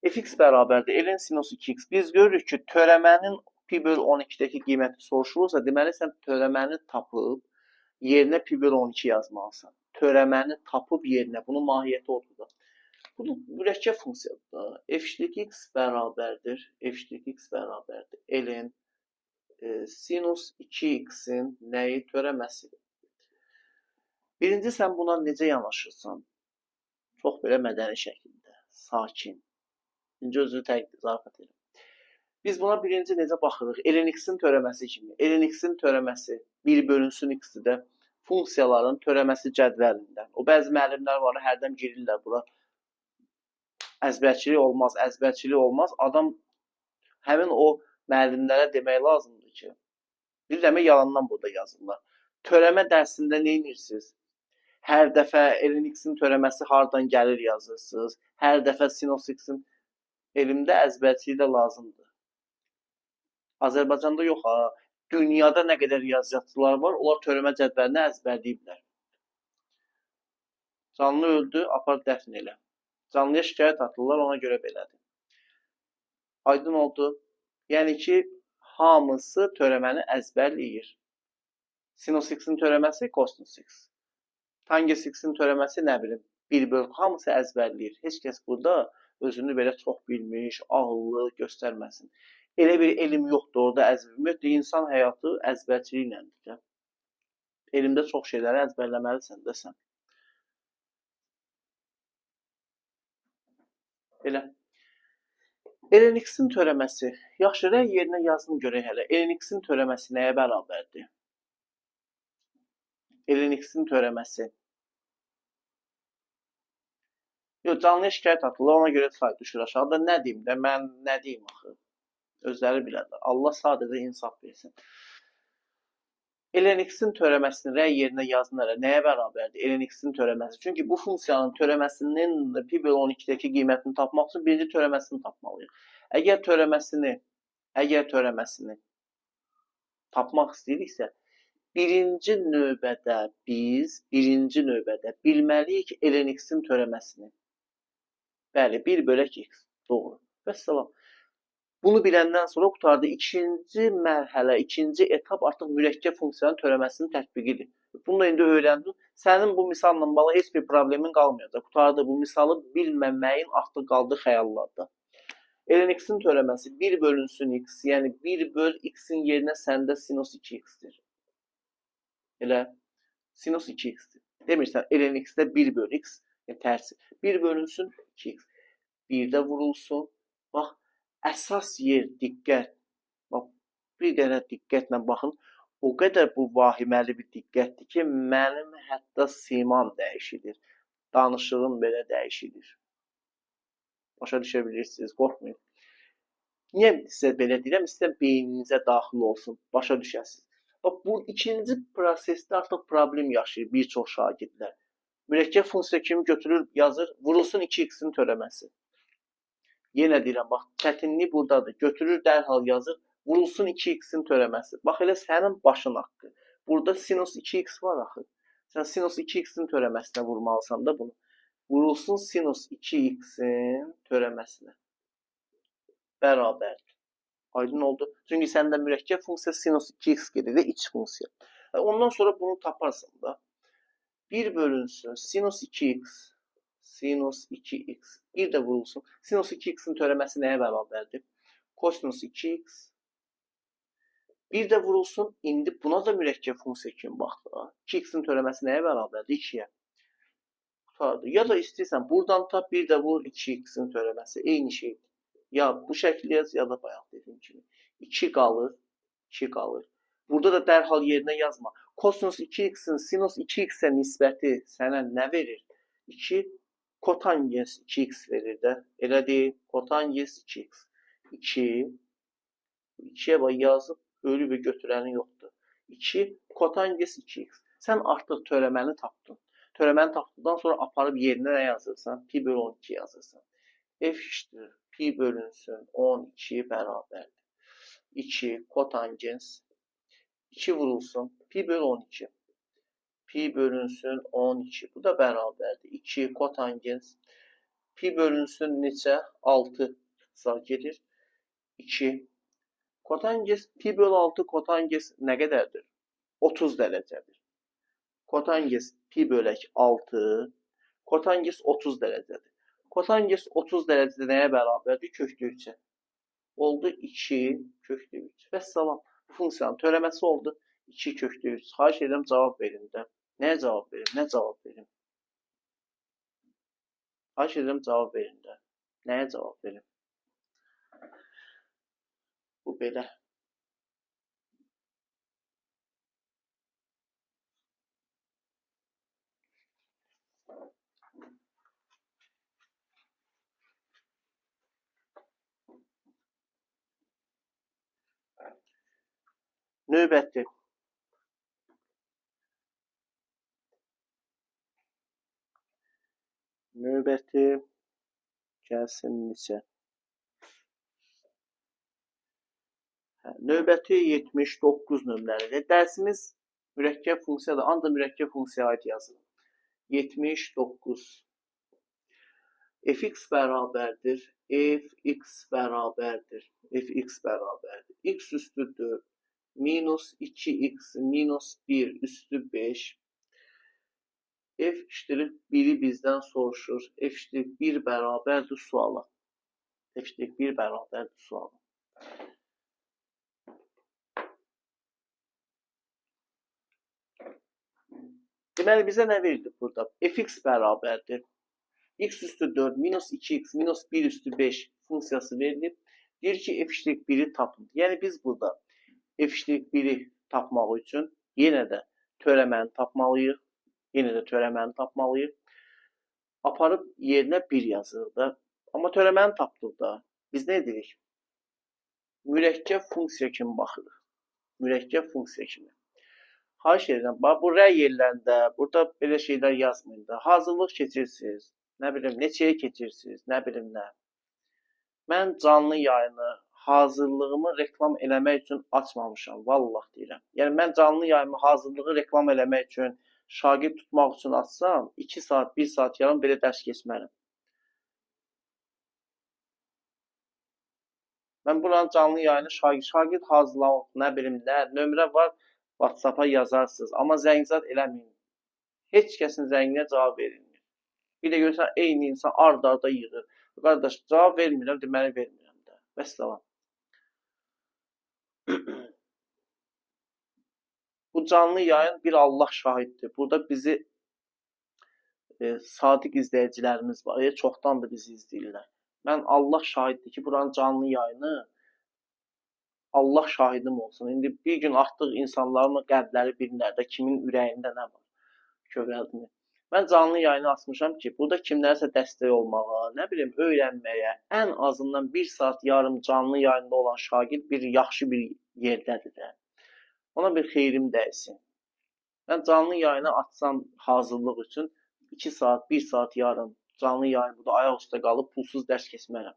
Fx bərabərdir. Ln sinus 2x. Biz görürük ki, törəmənin pi böl 12'dəki qiyməti soruşulursa, deməli sən törəməni tapıb, yerinə pi böl 12 yazmalısan. Törəməni tapıb yerinə. Bunun mahiyyəti odur da. Bu mürəkkəb funksiyadır. F(x) bərabərdir. F(x) bərabərdir. Ln sinus 2x-in nəyi törəməsidir. Birinci sən buna necə yanaşırsan? Çox belə mədəni şəkildə, sakin. İkinci özünü təqdizafət edir. Biz buna birinci necə baxırıq? Ln(x)in törəməsi kimi. Ln(x)in törəməsi 1 bölünsün x-də funksiyaların törəməsi cədvəlindən. O bəzi müəllimlər var, hərdən girirlər bura. Əzbərçilik olmaz, əzbərçilik olmaz. Adam həmin o müəllimlərə demək lazımdır ki, bir dəmə yalandan burada yazırlar. Törəmə dərsində nə edirsiniz? Hər dəfə ln(x)in törəməsi hardan gəlir yazırsınız. Hər dəfə sinus x-in elmdə əzbərçilik də lazımdır. Azərbaycanda yox ha. Dünyada nə qədər yazıcılar var, onlar törəmə cədvəlini əzbərləyiblər. Canlı öldü, apar dəfn elə. Canlıya şikayət atırlar, ona görə belədir. Aydın oldu. Yəni ki, hamısı törəməni əzbərləyir. Sinus x-in törəməsi kosinus x. Tangens x-in törəməsi nə bilim, 1 böl, hamısı əzbərləyir. Heç kəs burada özünü belə çox bilmiş, ağıllı göstərməsin. Elə bir elm yoxdur orada əzbər. İnsan həyatı əzbərçiliklədir. Elmdə çox şeyləri əzbərləməlisən də sən. Elə. Ln(x)in törəməsi. Yaxşı, rəy yerinə yazını görək hələ. Ln(x)in törəməsi nəyə bərabərdir? Ln(x)in törəməsi. Yox, canlıya şikayət atırlar, ona görə say düşür aşağıda. Nə deyim də, mən nə deyim axı? Özləri bilərlər. Allah sadəcə insaf versin. ln x-in törəməsini r yerinə yazınaraq nəyə bərabərdir? Ln x-in törəməsi. Çünki bu funksiyanın törəməsinin pi bölü 12-dəki qiymətini tapmaq üçün birinci törəməsini tapmalıyıq. Əgər törəməsini tapmaq istəyiriksə, birinci növbədə bilməliyik ln x-in törəməsini. Bəli, 1 bölək x. Doğru. Vəssalam. Bunu biləndən sonra qutardı. İkinci mərhələ, ikinci etap artıq mürəkkəb funksiyanın törəməsinin tətbiqidir. Bunu da indi öyrəndin. Sənin bu misalla bağlı heç bir problemin qalmayacaq. Qutardı. Bu misalı bilməməyin artıq qaldı xəyallarda. ln x-in törəməsi 1 bölünsün x, yəni 1 böl x-in yerinə səndə sinus 2x-dir. Elə sinus 2x-dir. Demirsən ln x-də 1 böl x, yəni tərsi. 1 bölünsün 2x. 1-də vurulsun. Bax, əsas yer diqqət. Bax, bir dənə diqqətlə baxın. O qədər bu vahiməli bir diqqətdir ki, mənim hətta simam dəyişilir. Danışığım belə dəyişilir. Başa düşə bilirsiniz, qorxmayın. Niyə sizə belə deyirəm? İstəyirəm beyninizə daxil olsun, başa düşəsiniz. Bax, bu ikinci prosesdə artıq problem yaşayır bir çox şagirdlər. Mürəkkəb funksiya kimi götürür, yazır, vurulsun 2x-in törəməsi. Yenə deyirəm, bax, çətinlik buradadır. Götürür, dərhal yazır, vurulsun 2x-in törəməsi. Bax, elə sənin başın haqqı. Burada sinus 2x var axı. Sən sinus 2x-in törəməsinə vurmalısan da bunu. Vurulsun sinus 2x-in törəməsinə. Bərabərdir. Aydın oldu. Çünki səndə mürəkkəb funksiya sinus 2x gedir də iç funksiya. Ondan sonra bunu taparsan da 1 bölünsün sinus 2x, sinus 2x, bir də vurulsun. Sinus 2x-in törəməsi nəyə bərabərdir? Kosinus 2x, bir də vurulsun. İndi buna da mürəkkəb funksiya kimi baxdı. 2x-in törəməsi nəyə bərabərdir? 2-yə. Qutardı. Ya da istəyirsən, buradan tap, bir də vur 2x-in törəməsi. Eyni şeydir. Ya bu şəkli yaz, ya da bayaq dediyim kimi. 2 qalır, 2 qalır. Burada da dərhal yerinə yazma. Kosinus 2x-in sinus 2x-ə nisbəti sənə nə verir? 2 kotangens 2x verir də. Elə deyil, kotangens 2x. 2, 2-yə bax yazıb, ölü bir götürəni yoxdur. 2 kotangens 2x. Sən artıq törəməni tapdın. Törəməni tapdıqdan sonra aparıb yerinə nə yazırsan? Pi bölü 12 yazırsan. F işdir. Pi bölünsün 12 bərabərdir. 2 kotangens 2 vurulsun. Pi bölü 12. Pi bölünsün 12. Bu da bərabərdir. 2 kotangens. Pi bölünsün neçə? 6 gedir. 2 kotangens. Pi bölü 6 kotangens nə qədərdir? 30 dərəcədir. Kotangens pi bölək 6. Kotangens 30 dərəcədir. Kotangens 30 dərəcədə nəyə bərabərdir? Köklü 3-ə. Oldu 2 köklü 3. Vəssalam. Bu funksiyanın törəməsi oldu 2 köklü 3. Xahiş edirəm, cavab verin də. Nəyə cavab verim? Nə cavab verim? Xahiş edirəm, cavab verin də. Nəyə cavab verim? Bu belə. Növbəti. Gəlsin neçə? Növbəti 79 nömrəlidir. Dərsimiz mürəkkəb funksiyadır. Ancaq mürəkkəb funksiyaya aid yazılır. 79. Fx bərabərdir. Fx bərabərdir. Fx bərabərdir. X üstü 4 minus 2x minus 1 üstü 5. F iştirik 1'i bizdən soruşur. F iştirik 1 bərabərdir suala. F iştirik 1 bərabərdir suala. Deməli, bizə nə verildi burada? Fx bərabərdir. X üstü 4 minus 2x minus 1 üstü 5 funksiyası verilib. Deyir ki, f iştirik 1'i tapın. Yəni biz burada f iştirik 1'i tapmaq üçün yenə də törəməni tapmalıyıq. Aparıb yerinə 1 yazırıq da. Amma törəməni tapdıq da. Biz nə edirik? Mürəkkəb funksiya kimi baxırıq. Mürəkkəb funksiya kimi. Xahiş edirəm, bax bu rəy yerlərində, burada belə şeylər yazmayın da. Hazırlıq keçirsiniz, nə bilim, neçəyə keçirsiniz, nə bilim nə. Mən canlı yayını, hazırlığımı reklam eləmək üçün açmamışam, vallah deyirəm. Yəni mən canlı yayımı, hazırlığı reklam eləmək üçün, şagird tutmaq üçün açsam, 2 saat, 1 saat yarım belə dərs keçmərəm. Mən buranın canlı yayını şagird hazırlamaq, nə bilim nə, nömrə var, WhatsApp-a yazarsınız. Amma zəngzat eləməyin. Heç kəsin zənginə cavab verilmir. Bir də görürsən, eyni insan ard-arda yığır. Qardaş, cavab vermirəm, deməli vermirəm də. Vəssalam. Bu canlı yayın bir Allah şahiddir. Burada bizi sadiq izləyicilərimiz var. Çoxdandır bizi izləyirlər. Mən Allah şahiddir ki, buranın canlı yayını Allah şahidim olsun. İndi bir gün artıq insanların qəlbləri bilinərdə, kimin ürəyində nə var, kövrəldimi. Mən canlı yayını açmışam ki, burada kimlərsə dəstək olmağa, nə bilim, öyrənməyə, ən azından 1 saat yarım canlı yayında olan şagird bir yaxşı bir yerdədir də. Ona bir xeyrim dəysin. Mən canlı yayını açsam hazırlıq üçün 2 saat, 1 saat yarım canlı yayın burada ayaq üstə qalıb pulsuz dərs keçmərəm.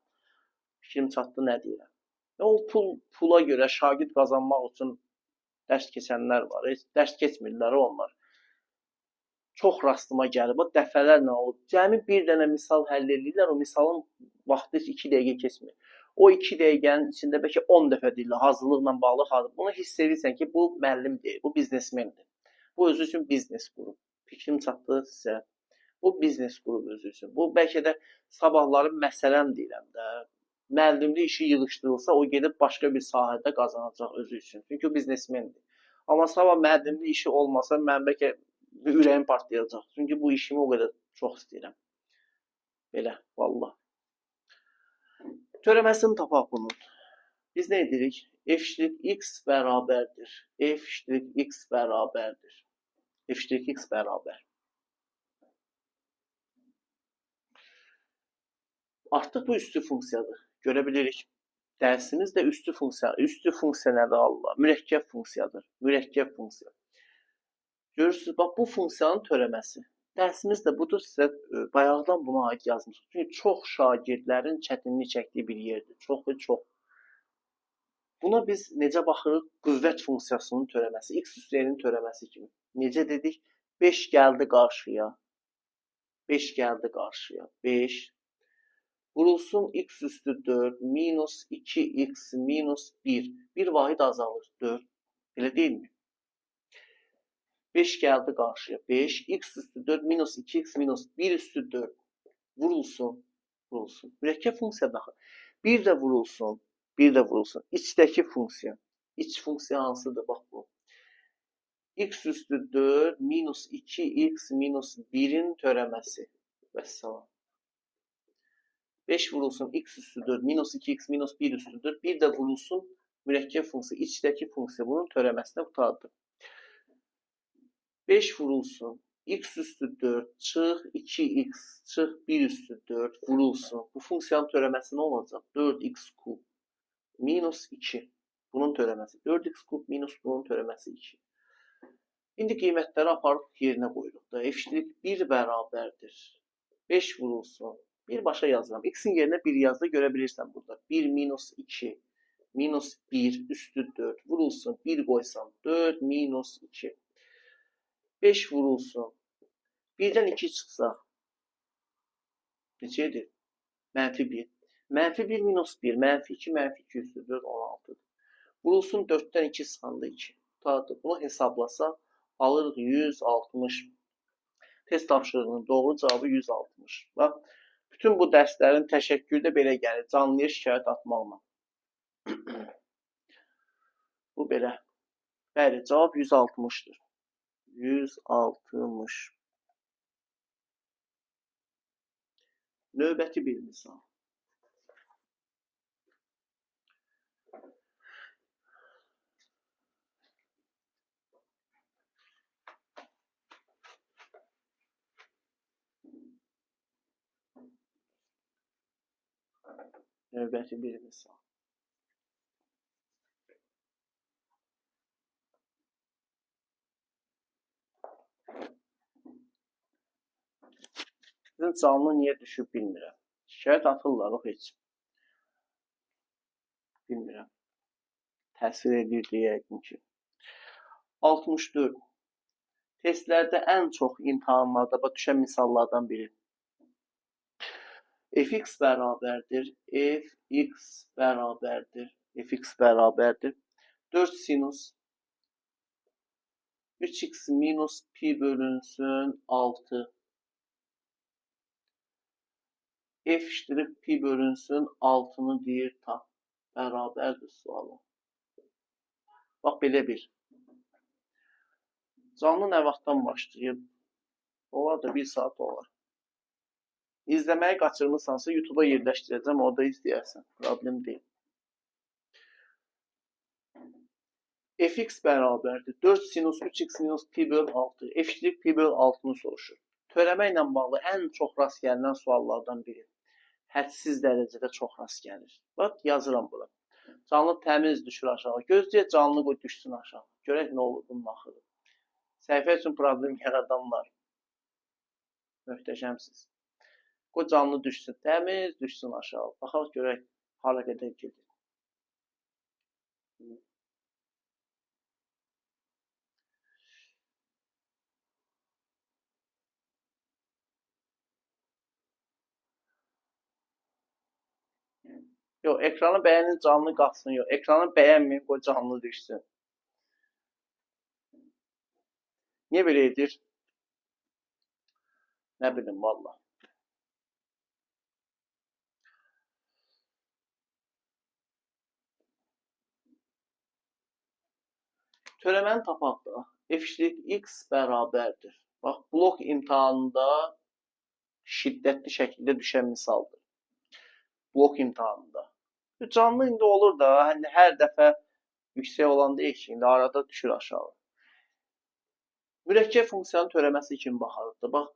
Fikrim çatdı, nə deyirəm. O pula görə şagird qazanmaq üçün dərs keçənlər var. Heç dərs keçmirlər onlar. Çox rastıma gəlib, dəfələrlə olub. Cəmi bir dənə misal həll edirlər, o misalın vaxtı heç 2 dəqiqə keçmir. O 2 dəqiqənin içində bəlkə 10 dəfə deyirlər hazırlıqla bağlı hazır. Bunu hiss edirsən ki, bu müəllim deyil, bu biznesmendir. Bu özü üçün biznes qurub. Fikrim çatdı sizə. Bu biznes qurub özü üçün. Bu bəlkə də sabahları məsələn deyirəm də. Müəllimlik işi yığışdırılsa, o gedib başqa bir sahədə qazanacaq özü üçün. Çünki o biznesmendir. Amma sabah müəllimlik işi olmasa, mən bəlkə ürəyim partlayacaq. Çünki bu işimi o qədər çox istəyirəm. Belə, vallah. Törəməsini tapaq bunun. Biz nə edirik? F'(x) bərabərdir. F'(x) bərabərdir. F'(x) bərabər. Artıq bu üstü funksiyadır. Görə bilirik. Dərsimiz də üstü funksiya. Üstü funksiya nədir Allah? Mürəkkəb funksiyadır. Mürəkkəb funksiya. Görürsünüz, bax bu funksiyanın törəməsi. Dərsimiz də budur, sizə bayaqdan buna aid yazmışıq. Çünki çox şagirdlərin çətinlik çəkdiyi bir yerdir. Çox və çox. Buna biz necə baxırıq? Qüvvət funksiyasının törəməsi, x üstəyin törəməsi kimi. Necə dedik? 5 gəldi qarşıya. 5 gəldi qarşıya. 5 vurulsun x üstü 4 minus 2x minus 1. Bir vahid azalır 4. Elə deyilmi? 5 gəldi qarşıya. 5 x üstü 4 minus 2x minus 1 üstü 4. Vurulsun. Vurulsun. Mürəkkəb funksiya daxil. Bir də vurulsun. Bir də vurulsun. İçdəki funksiya. İç funksiya hansıdır? Bax bu. X üstü 4 minus 2x minus 1'in törəməsi. Vəssalam. 5 vurulsun x üstü 4 minus 2x minus 1 üstü 4. Bir də vurulsun mürəkkəb funksiya. İçdəki funksiya. Bunun törəməsinə qutardı. 5 vurulsun x üstü 4 çıx 2x çıx 1 üstü 4 vurulsun. Bu funksiyanın törəməsi nə olacaq? 4x kub minus 2. Bunun törəməsi. 4x kub minus bunun törəməsi 2. İndi qiymətləri aparıb yerinə qoyuruq da. F'1 bərabərdir. 5 vurulsun. Birbaşa yazıram. X'in yerinə 1 yazdı, görə bilirsən burada. 1 minus 2 minus 1 üstü 4 vurulsun. 1 qoysam 4 minus 2. 5 vurulsun. 1'dən 2 çıxsa neçə edir? Mənfi 1. Mənfi 1 minus 1. Mənfi 2, mənfi 2 üstü 4, 16. Vurulsun 4'dən 2 çıxanda 2. Bunu hesablasaq alırıq 160. Test tapşırığının doğru cavabı 160. Bax, bütün bu dərslərin təşəkkürü də belə gəlir. Canlıya şikayət atmaqla. Bu belə. Bəli, cavab 160'dır. 160. Növbəti bir misal. Növbəti bir misal. Sizin canlı niyə düşüb bilmirəm. Şikayət atırlar o heç. Bilmirəm. Təsir edir deyə yəqin ki. 64. Testlərdə ən çox imtahanlarda düşən misallardan biri. Fx bərabərdir. Fx bərabərdir. 4 sinus 3x minus pi bölünsün 6. F iştirib pi bölünsün 6'nı deyir tap. Bərabərdir sualı. Bax, belə bir. Canlı nə vaxtdan başlayıb? Olar da 1 saat olar. İzləməyi qaçırmısansa YouTube'a yerləşdirəcəm, orada izləyərsən. Problem deyil. Fx bərabərdir. 4 sinus 3x minus pi böl 6. F iştirib pi böl 6'nı soruşur. Törəmə ilə bağlı ən çox rast gələn suallardan biri. Hədsiz dərəcədə çox rast gəlir. Bax, yazıram bura. Canlı təmiz düşür aşağı. Gözləyək canlı qoy düşsün aşağı. Görək nə olur bunun axırı. Səhifə üçün problem yaradanlar. Möhtəşəmsiz. Qoy canlı düşsün. Təmiz düşsün aşağı. Baxaq görək hara qədər gedir. Yox, ekranı bəyənin, canlı qalsın. Yox, ekranı bəyənməyib, qoy canlı düşsün. Niyə belə edir? Nə bilim, valla. Törəməni tapaq da. F' x bərabərdir. Bax, blok imtahanında şiddətli şəkildə düşən misaldır. Blok imtahanında. Canlı indi olur da, hər dəfə yüksək olan deyil ki, indi arada düşür aşağı. Mürəkkəb funksiyanın törəməsi kimi baxarıq da. Bax,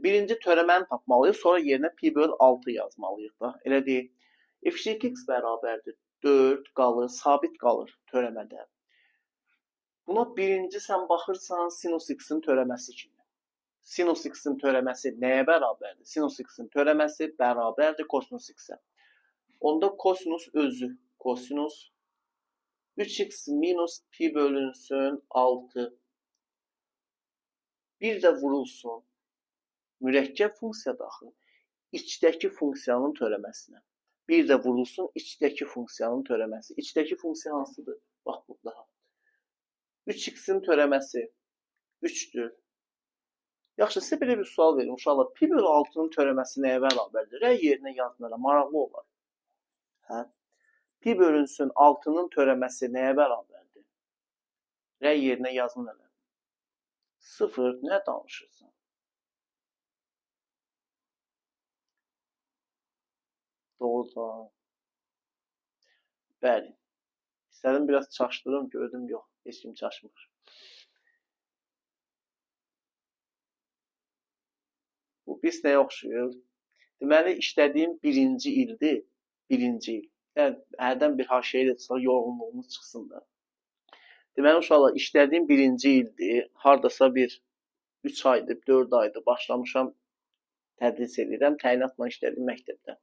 birinci törəməni tapmalıyıq, sonra yerinə pi böl 6 yazmalıyıq da. Elə deyil. F' x bərabərdir. 4 qalır, sabit qalır törəmədə. Buna birinci sən baxırsan sinus x-in törəməsi kimi. Sinus x-in törəməsi nəyə bərabərdir? Sinus x-in törəməsi bərabərdir kosinus x-ə. Onda kosinus özü, kosinus 3x minus pi bölünsün 6. Bir də vurulsun mürəkkəb funksiya daxil içdəki funksiyanın törəməsinə. Bir də vurulsun içdəki funksiyanın törəməsi. İçdəki funksiya hansıdır? Bax, burada. 3x-in törəməsi 3'dür. Yaxşı, sizə belə bir sual verim. Uşaqlar, pi bölü 6'nın törəməsi nəyə bərabərdir? Rəy yerinə yazınlara, maraqlı olar. Hə? Pi bölünsün 6'nın törəməsi nəyə bərabərdir? Rəy yerinə yazınlara. 0, nə danışırsan? Doğrudan. Bəli. İstədim biraz çaşdırım, gördüm yox. Heç kim çaşmır. Bu biz nəyə oxşuyur? Deməli, işlədiyim birinci ildir. Birinci il. Yəni, hərdən bir haşiyə ilə çıxsa, yorğunluğumuz çıxsın da. Deməli, uşaqlar, işlədiyim birinci ildir. Hardasa bir 3 aydır, 4 aydır. Başlamışam, tədris edirəm. Təyinatla işlədim məktəbdə.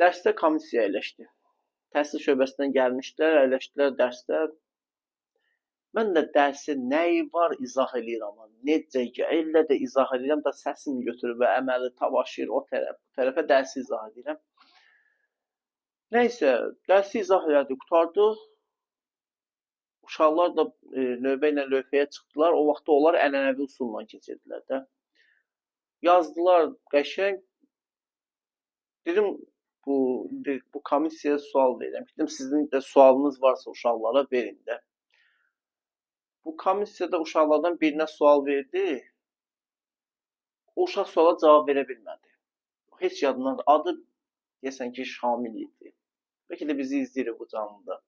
Dərsdə komissiya əyləşdi. Təhsil şöbəsindən gəlmişlər, əyləşdilər dərsdə. Mən də dərsi nəyi var izah edirəm. Necə elə də izah edirəm da səsimi götürüb və əməli tavaşir o tərəf, bu tərəfə dərsi izah edirəm. Nəysə, dərsi izah elədik, qurtardıq. Uşaqlar da növbə ilə lövhəyə çıxdılar. O vaxtda onlar ənənəvi usulla keçirdilər də. Yazdılar qəşəng. Dedim, bu komissiyaya sual verirəm. Dedim, sizin də sualınız varsa uşaqlara verin də. Bu komissiyada uşaqlardan birinə sual verdi. O uşaq suala cavab verə bilmədi. Heç yadından da adı deyəsən ki, Şamil idi. Bəlkə də bizi izləyir bu canlıda.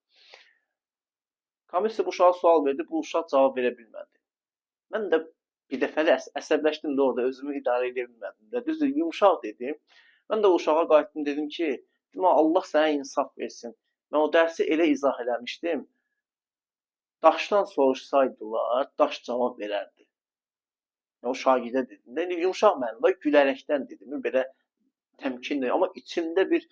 Komissiya bu uşağa sual verdi, bu uşaq cavab verə bilmədi. Mən də bir dəfə də əsəbləşdim də orada, özümü idarə edə bilmədim də. Düzdür, yumuşaq dedim. Mən də o uşağa qayıtdım, dedim ki, Allah sənə insaf versin. Mən o dərsi elə izah eləmişdim. Daşdan soruşsaydılar, daş cavab verərdi. O şagirdə dedim. Yəni yumşaq mənada gülərəkdən dedim. Belə təmkinlə, amma içimdə bir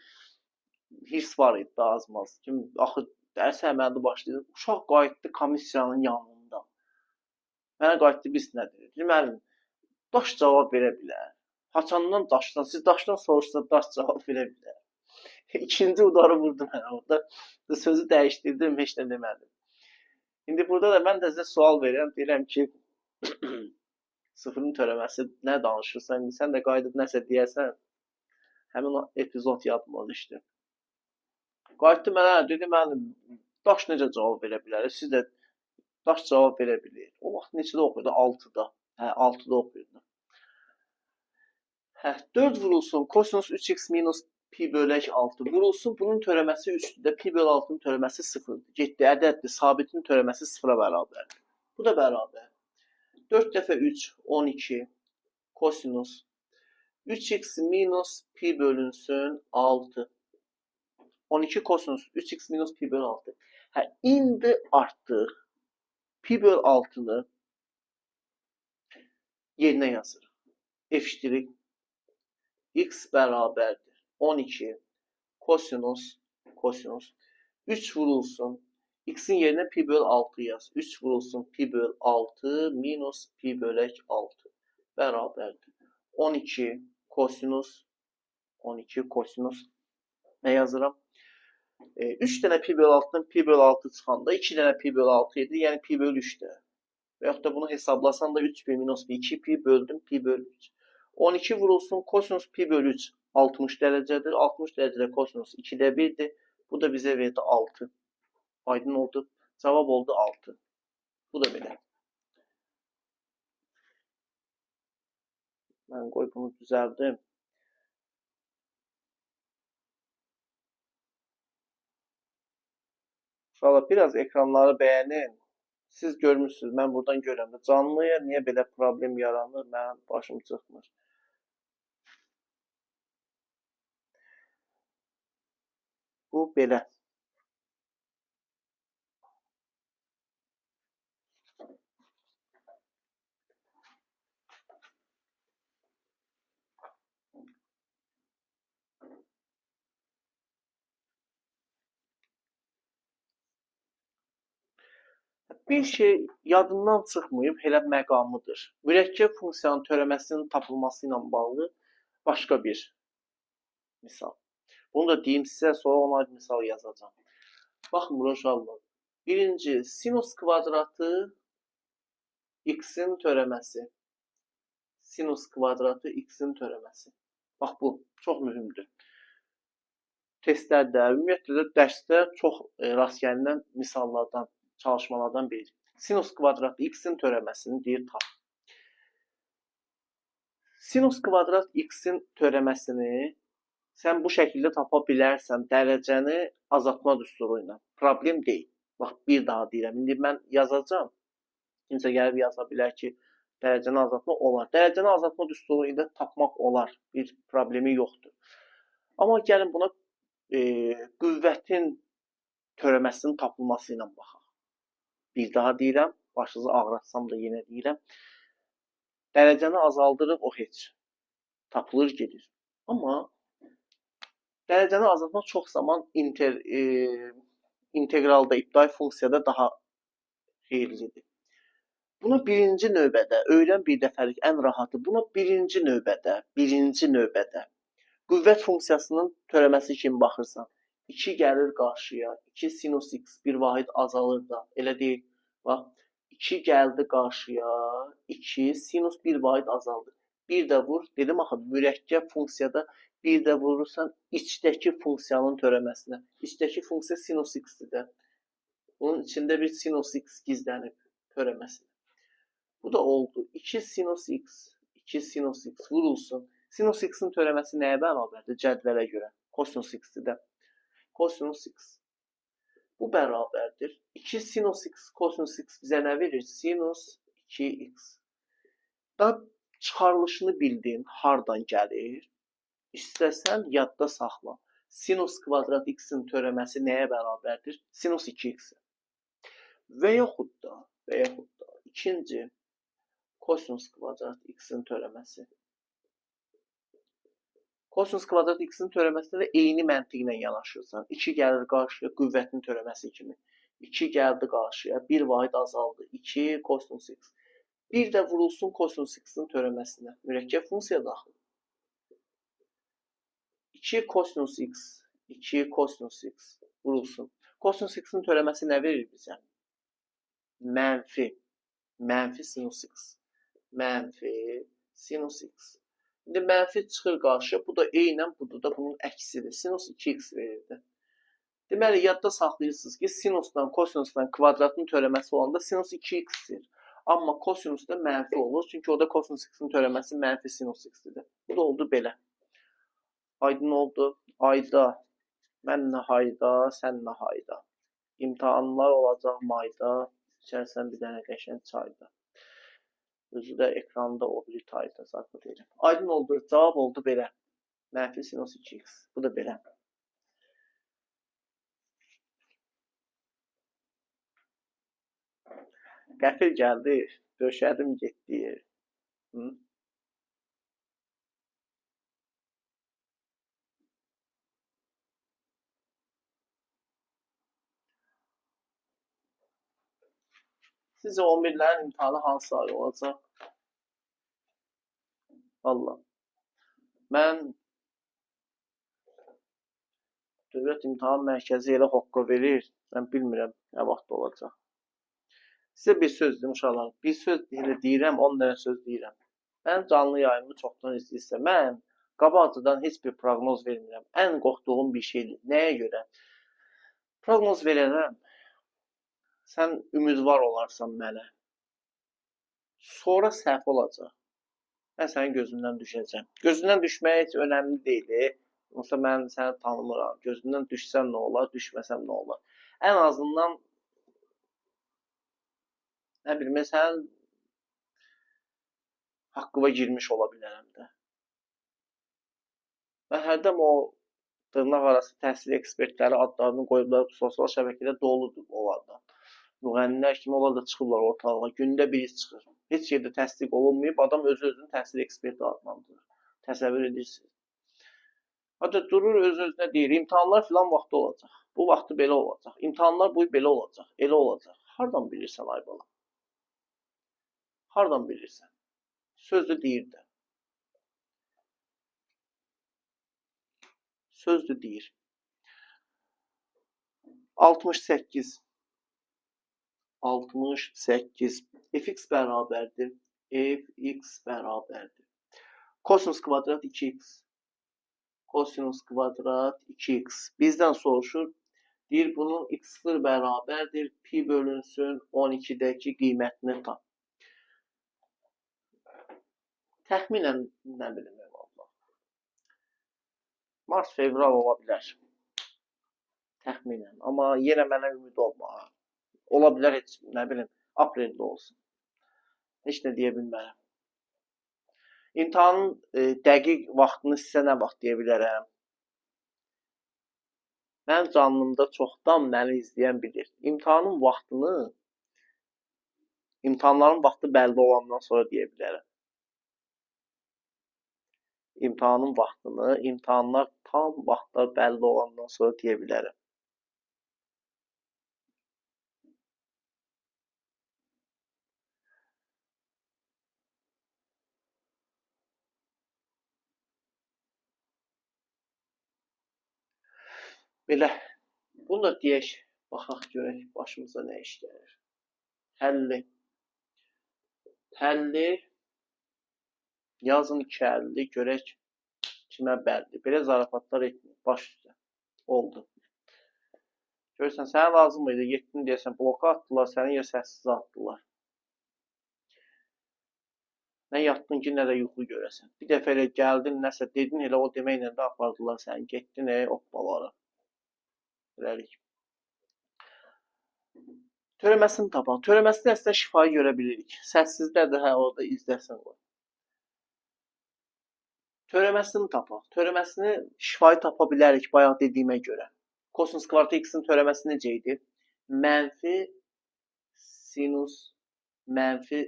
hirs var idi da azmaz. Kim axı dərs əməliyyatı başlayır. Uşaq qayıtdı komissiyanın yanında. Mənə qayıtdı biz nə dedi? Dedi müəllim, daş cavab verə bilər. Haçandan daşdan, siz daşdan soruşsa daş cavab verə bilər. İkinci udarı vurdu mənə orada. Sözü dəyişdirdim, heç nə demədim. İndi burada da mən də sizə sual verirəm. Deyirəm ki, sıfırın törəməsi nə danışırsan, sən də qayıdıb nəsə deyəsən, həmin o epizod yadıma düşdü. Qayıtdı mənə, dedi müəllim, daş necə cavab verə bilər? Siz də daş cavab verə bilir. O vaxt neçədə oxuyurdu? 6-da. Hə, 6-da oxuyurdu. Hə, 4 vurulsun kosinus 3x minus pi bölək 6 vurulsun. Bunun törəməsi 3-dür. Pi böl 6-nın törəməsi 0-dır. Getdi, ədəddir. Sabitin törəməsi 0-a bərabərdir. Bu da bərabər. 4 dəfə 3, 12 kosinus 3x minus pi bölünsün 6. 12 kosinus 3x minus pi böl 6. Hə, indi artıq pi böl 6-nı yerinə yazırıq. F' x bərabərdir 12 kosinus 3 vurulsun. X'in yerinə pi böl 6 yaz. 3 vurulsun pi böl 6 minus pi bölək 6 bərabərdir. 12 kosinus nə yazıram? 3 dənə pi böl 6'dan pi böl 6 çıxanda 2 dənə pi böl 6 idi. Yəni pi böl 3'dir. Və yaxud da bunu hesablasan da 3 pi minus 2 pi böldüm pi böl 3. 12 vurulsun kosinus pi böl 3 60 dərəcədir. 60 dərəcədə kosinus 2'də 1'dir. Bu da bizə verdi 6. Aydın oldu. Cavab oldu 6. Bu da belə. Mən qoy bunu düzəldim. Uşaqlar biraz ekranları bəyənin. Siz görmüşsünüz, mən buradan görəndə canlıya niyə belə problem yaranır, mənim başım çıxmır. Bu belə. Bir şey yadından çıxmayıb, elə məqamıdır. Mürəkkəb funksiyanın törəməsinin tapılması ilə bağlı başqa bir misal. Bunu da deyim sizə, sonra ona misal yazacağım. Baxın, uşaqlar. Birinci, sinus kvadratı x-in törəməsi. Sinus kvadratı x-in törəməsi. Bax, bu çox mühümdür. Testlərdə, ümumiyyətlə də dərsdə çox rast gəlinən misallardan, çalışmalardan biridir. Sinus kvadratı x-in törəməsini deyir tap. Sinus kvadrat x-in törəməsini sən bu şəkildə tapa bilərsən dərəcəni azaltma düsturu ilə. Problem deyil. Bax, bir daha deyirəm. İndi mən yazacağım. Kimsə gəlib yaza bilər ki, dərəcəni azaltma olar. Dərəcəni azaltma düsturu ilə tapmaq olar. Bir problemi yoxdur. Amma gəlin buna qüvvətin törəməsinin tapılması ilə baxaq. Bir daha deyirəm, başınızı ağrıtsam da yenə deyirəm. Dərəcəni azaldırıq, o heç. Tapılır, gedir. Amma dərəcəni azaltmaq çox zaman integralda, ibtidai funksiyada daha xeyirlidir. Buna birinci növbədə, öyrən bir dəfəlik ən rahatı, buna birinci növbədə qüvvət funksiyasının törəməsi kimi baxırsan. 2 gəlir qarşıya, 2 sinus x bir vahid azalır da, elə deyil. Bax, 2 gəldi qarşıya, 2 sinus bir vahid azaldı. Bir də vur, dedim axı, mürəkkəb funksiyada bir də vurursan içdəki funksiyanın törəməsinə. İçdəki funksiya sinus x-dir də. Bunun içində bir sinus x gizlənib törəməsinə. Bu da oldu. 2 sinus x vurulsun. Sinus x-in törəməsi nəyə bərabərdir? Cədvələ görə. Kosinus x-dir də. Kosinus x. Bu bərabərdir. 2 sinus x, kosinus x bizə nə verir? Sinus 2x. Da çıxarılışını bildin, hardan gəlir? İstəsən yadda saxla. Sinus kvadrat x-in törəməsi nəyə bərabərdir? Sinus 2x. Və yaxud da ikinci, Kosinus kvadrat x-in törəməsi. Kosinus kvadrat x-in törəməsində də eyni məntiqlə yanaşırsan. 2 gəlir qarşıya qüvvətin törəməsi kimi. 2 gəldi qarşıya, 1 vahid azaldı. 2 kosinus x. Bir də vurulsun kosinus x-in törəməsinə. Mürəkkəb funksiya daxil. 2 kosinus x, 2 kosinus x vurulsun. Kosinus x-in törəməsi nə verir bizə? Mənfi. Mənfi sinus x. Mənfi sinus x. İndi mənfi çıxır qarşıya. Bu da eynən budur da bunun əksidir. Sinus 2x verirdi. Deməli, yadda saxlayırsınız ki, sinusdan, kosinusdan kvadratın törəməsi olanda sinus 2x-dir. Amma kosinusda mənfi olur. Çünki orada kosinus x-in törəməsi mənfi sinus x-dir. Bu da oldu belə. Aydın oldu. Ayda. Mən nə hayda, sən nə hayda. İmtahanlar olacaq mayda. İçərsən bir dənə qəşəng çayda. Özü də ekranda o biri tayda zaten deyirəm. Aydın oldu. Cavab oldu belə. Mənfi sinus 2x. Bu da belə. Qəfil gəldi. Döşədim getdi. Sizcə 11-lərin imtahanı hansı ay olacaq? Valla. Mən Dövlət İmtahan Mərkəzi elə hoqqa verir. Mən bilmirəm nə vaxt olacaq. Sizə bir söz deyim uşaqlar. Bir söz deyirəm, 10 dənə söz deyirəm. Mən canlı yayımı çoxdan izləyirsə, mən qabaqcadan heç bir proqnoz vermirəm. Ən qorxduğum bir şeydir. Nəyə görə? Proqnoz verərəm. Sən ümidvar olarsan mənə. Sonra səhv olacaq. Mən sənin gözündən düşəcəm. Gözündən düşmək heç önəmli deyil. Yoxsa mən səni tanımıram. Gözündən düşsəm nə olar, düşməsəm nə olar. Ən azından nə bilim, sənin haqqıva girmiş ola bilərəm də. Və hərdən o dırnaq arası təhsil ekspertləri adlarını qoyublar, sosial şəbəkədə doludur onlardan. Müğənnilər kimi onlar da çıxırlar ortalığa. Gündə biri çıxır. Heç yerdə təsdiq olunmayıb, adam özünü təhsil eksperti adlandırır. Təsəvvür edirsiniz. Hətta durur öz-özünə deyir, imtahanlar filan vaxtı olacaq. Bu vaxtı belə olacaq. İmtahanlar bu belə olacaq, elə olacaq. Hardan bilirsən ay bala? Hardan bilirsən? Sözdür deyir də. Sözdür deyir. 68. 68. Fx bərabərdir. Fx bərabərdir. Kosinus kvadrat 2x. Kosinus kvadrat 2x. Bizdən soruşur. Deyir, bunun x0 bərabərdir. Pi bölünsün 12-dəki qiymətini tap. Təxminən nə bilim, Allah. Mart-fevral ola bilər. Təxminən. Amma yenə mənə ümid olma. Ola bilər heç, nə bilim, apreldə olsun. Heç nə deyə bilmərəm. İmtahanın dəqiq vaxtını sizə nə vaxt deyə bilərəm? Mən canlımda çoxdan məni izləyən bilir. İmtahanın vaxtını, imtahanların vaxtı bəlli olandan sonra deyə bilərəm. İmtahanın vaxtını, imtahanlar tam vaxtlar bəlli olandan sonra deyə bilərəm. Belə, bunu da deyək, baxaq görək başımıza nə iş gəlir. Həlli. Həlli. Yazın 2 həlli, görək kimə bəlli. Belə zarafatlar etmir, baş üstə. Oldu. Görürsən, sənə lazım idi, getdin deyəsən, bloka atdılar, səni ya səssiz atdılar. Nə yatdın ki, nə də yuxu görəsən. Bir dəfə elə gəldin, nəsə dedin, elə o deməklə də apardılar səni. Getdin, hoppalara. Beləlik. Törəməsini tapaq. Törəməsində əslində şifayı görə bilirik. Səssizdə də orada izləsən qoy. Törəməsini tapaq. Törəməsini şifayı tapa bilərik bayaq dediyimə görə. Kosinus kvadrat x-in törəməsi necə idi? Mənfi sinus mənfi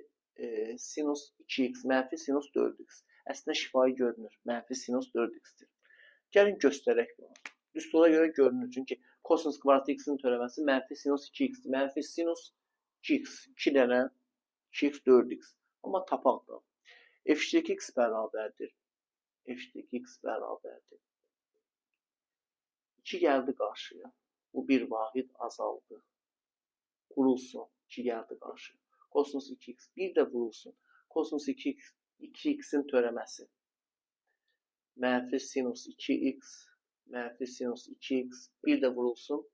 sinus 2x mənfi sinus 4x. Əslində şifahi görünür. Mənfi sinus 4x-dir. Gəlin göstərək bunu. Düstura görə görünür. Çünki kosinus kvadrat x-in törəməsi mənfi sinus 2x-dir. Mənfi sinus 2x. 2 dənə 2x 4x. Amma tapaq da. F2x bərabərdir. F2x bərabərdir. 2 gəldi qarşıya. Bu bir vahid azaldı. Vurulsun. 2 gəldi qarşıya. Kosinus 2x. Bir də vurulsun. Kosinus 2x-in törəməsi. Mənfi sinus 2x. Mənfi sinus 2x. Bir də vurulsun.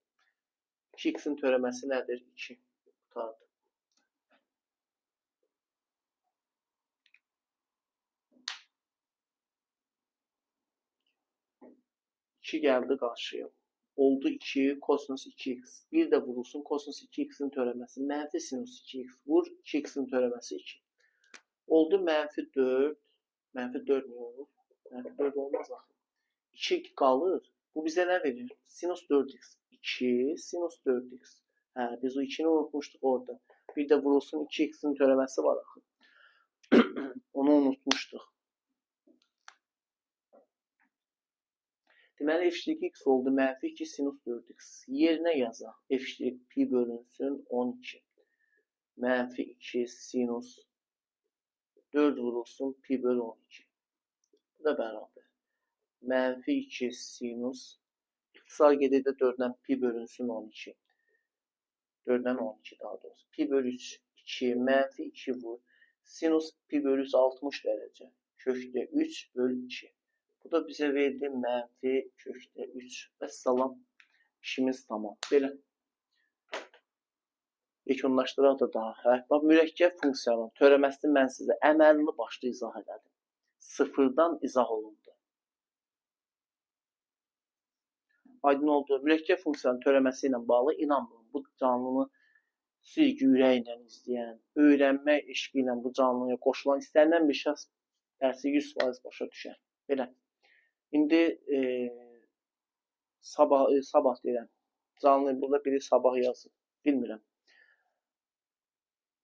2x-in törəməsi nədir? 2. Qutardı. İki gəldi qarşıya. Oldu 2 kosinus 2x. Bir də vurulsun kosinus 2x-in törəməsi. Mənfi sinus 2x. Vur 2x-in törəməsi 2. Oldu mənfi 4. Mənfi 4 nə olur? Mənfi 4 olmaz axı. 2 qalır. Bu bizə nə verir? Sinus 4x. 2 sinus 4x. Hə, biz o 2-ni unutmuşduq orada. Bir də vurulsun 2x-in törəməsi var axı. Onu unutmuşduq. Deməli, f2x oldu mənfi 2 sinus 4x. Yerinə yazaq. f2 pi bölünsün 12. Mənfi 2 sinus 4 vurulsun pi bölü 12. Bu da bərabər. Mənfi 2 sinus İxtisar gedədə 4-dən pi bölünsün 12. 4-dən 12 daha doğrusu. Pi bölü 3 2. Mənfi 2 vur. Sinus pi bölü 3 60 dərəcə. Kökdə 3 bölü 2. Bu da bizə verdi mənfi kökdə 3. Vəssalam. İşimiz tamam. Belə. Yekunlaşdıraq da daha. Bax, mürəkkəb funksiyanın törəməsini mən sizə əməlli başlı izah elədim. Sıfırdan izah olundu. Aydın oldu. Mürəkkəb funksiyanın törəməsi ilə bağlı inanmıyorum. Bu canlını silgi ürəklə izləyən, öyrənmək eşqi ilə bu canlıya qoşulan istənilən bir şəxs dərsi 100% başa düşər. Belə. İndi sabah deyirəm. Canlı burada biri sabah yazır. Bilmirəm.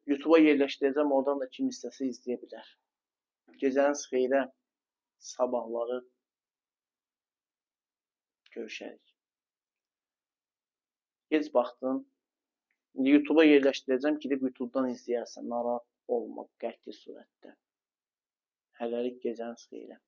YouTube'a yerləşdirəcəm. Oradan da kim istəsə izləyə bilər. Gecəniz xeyrə. Sabahları görüşərik. Gec baxdın. YouTube'a yerləşdirəcəm. Gidib YouTube'dan izləyərsən. Narahat olma qəti surətdə. Hələlik gecəniz xeyrə.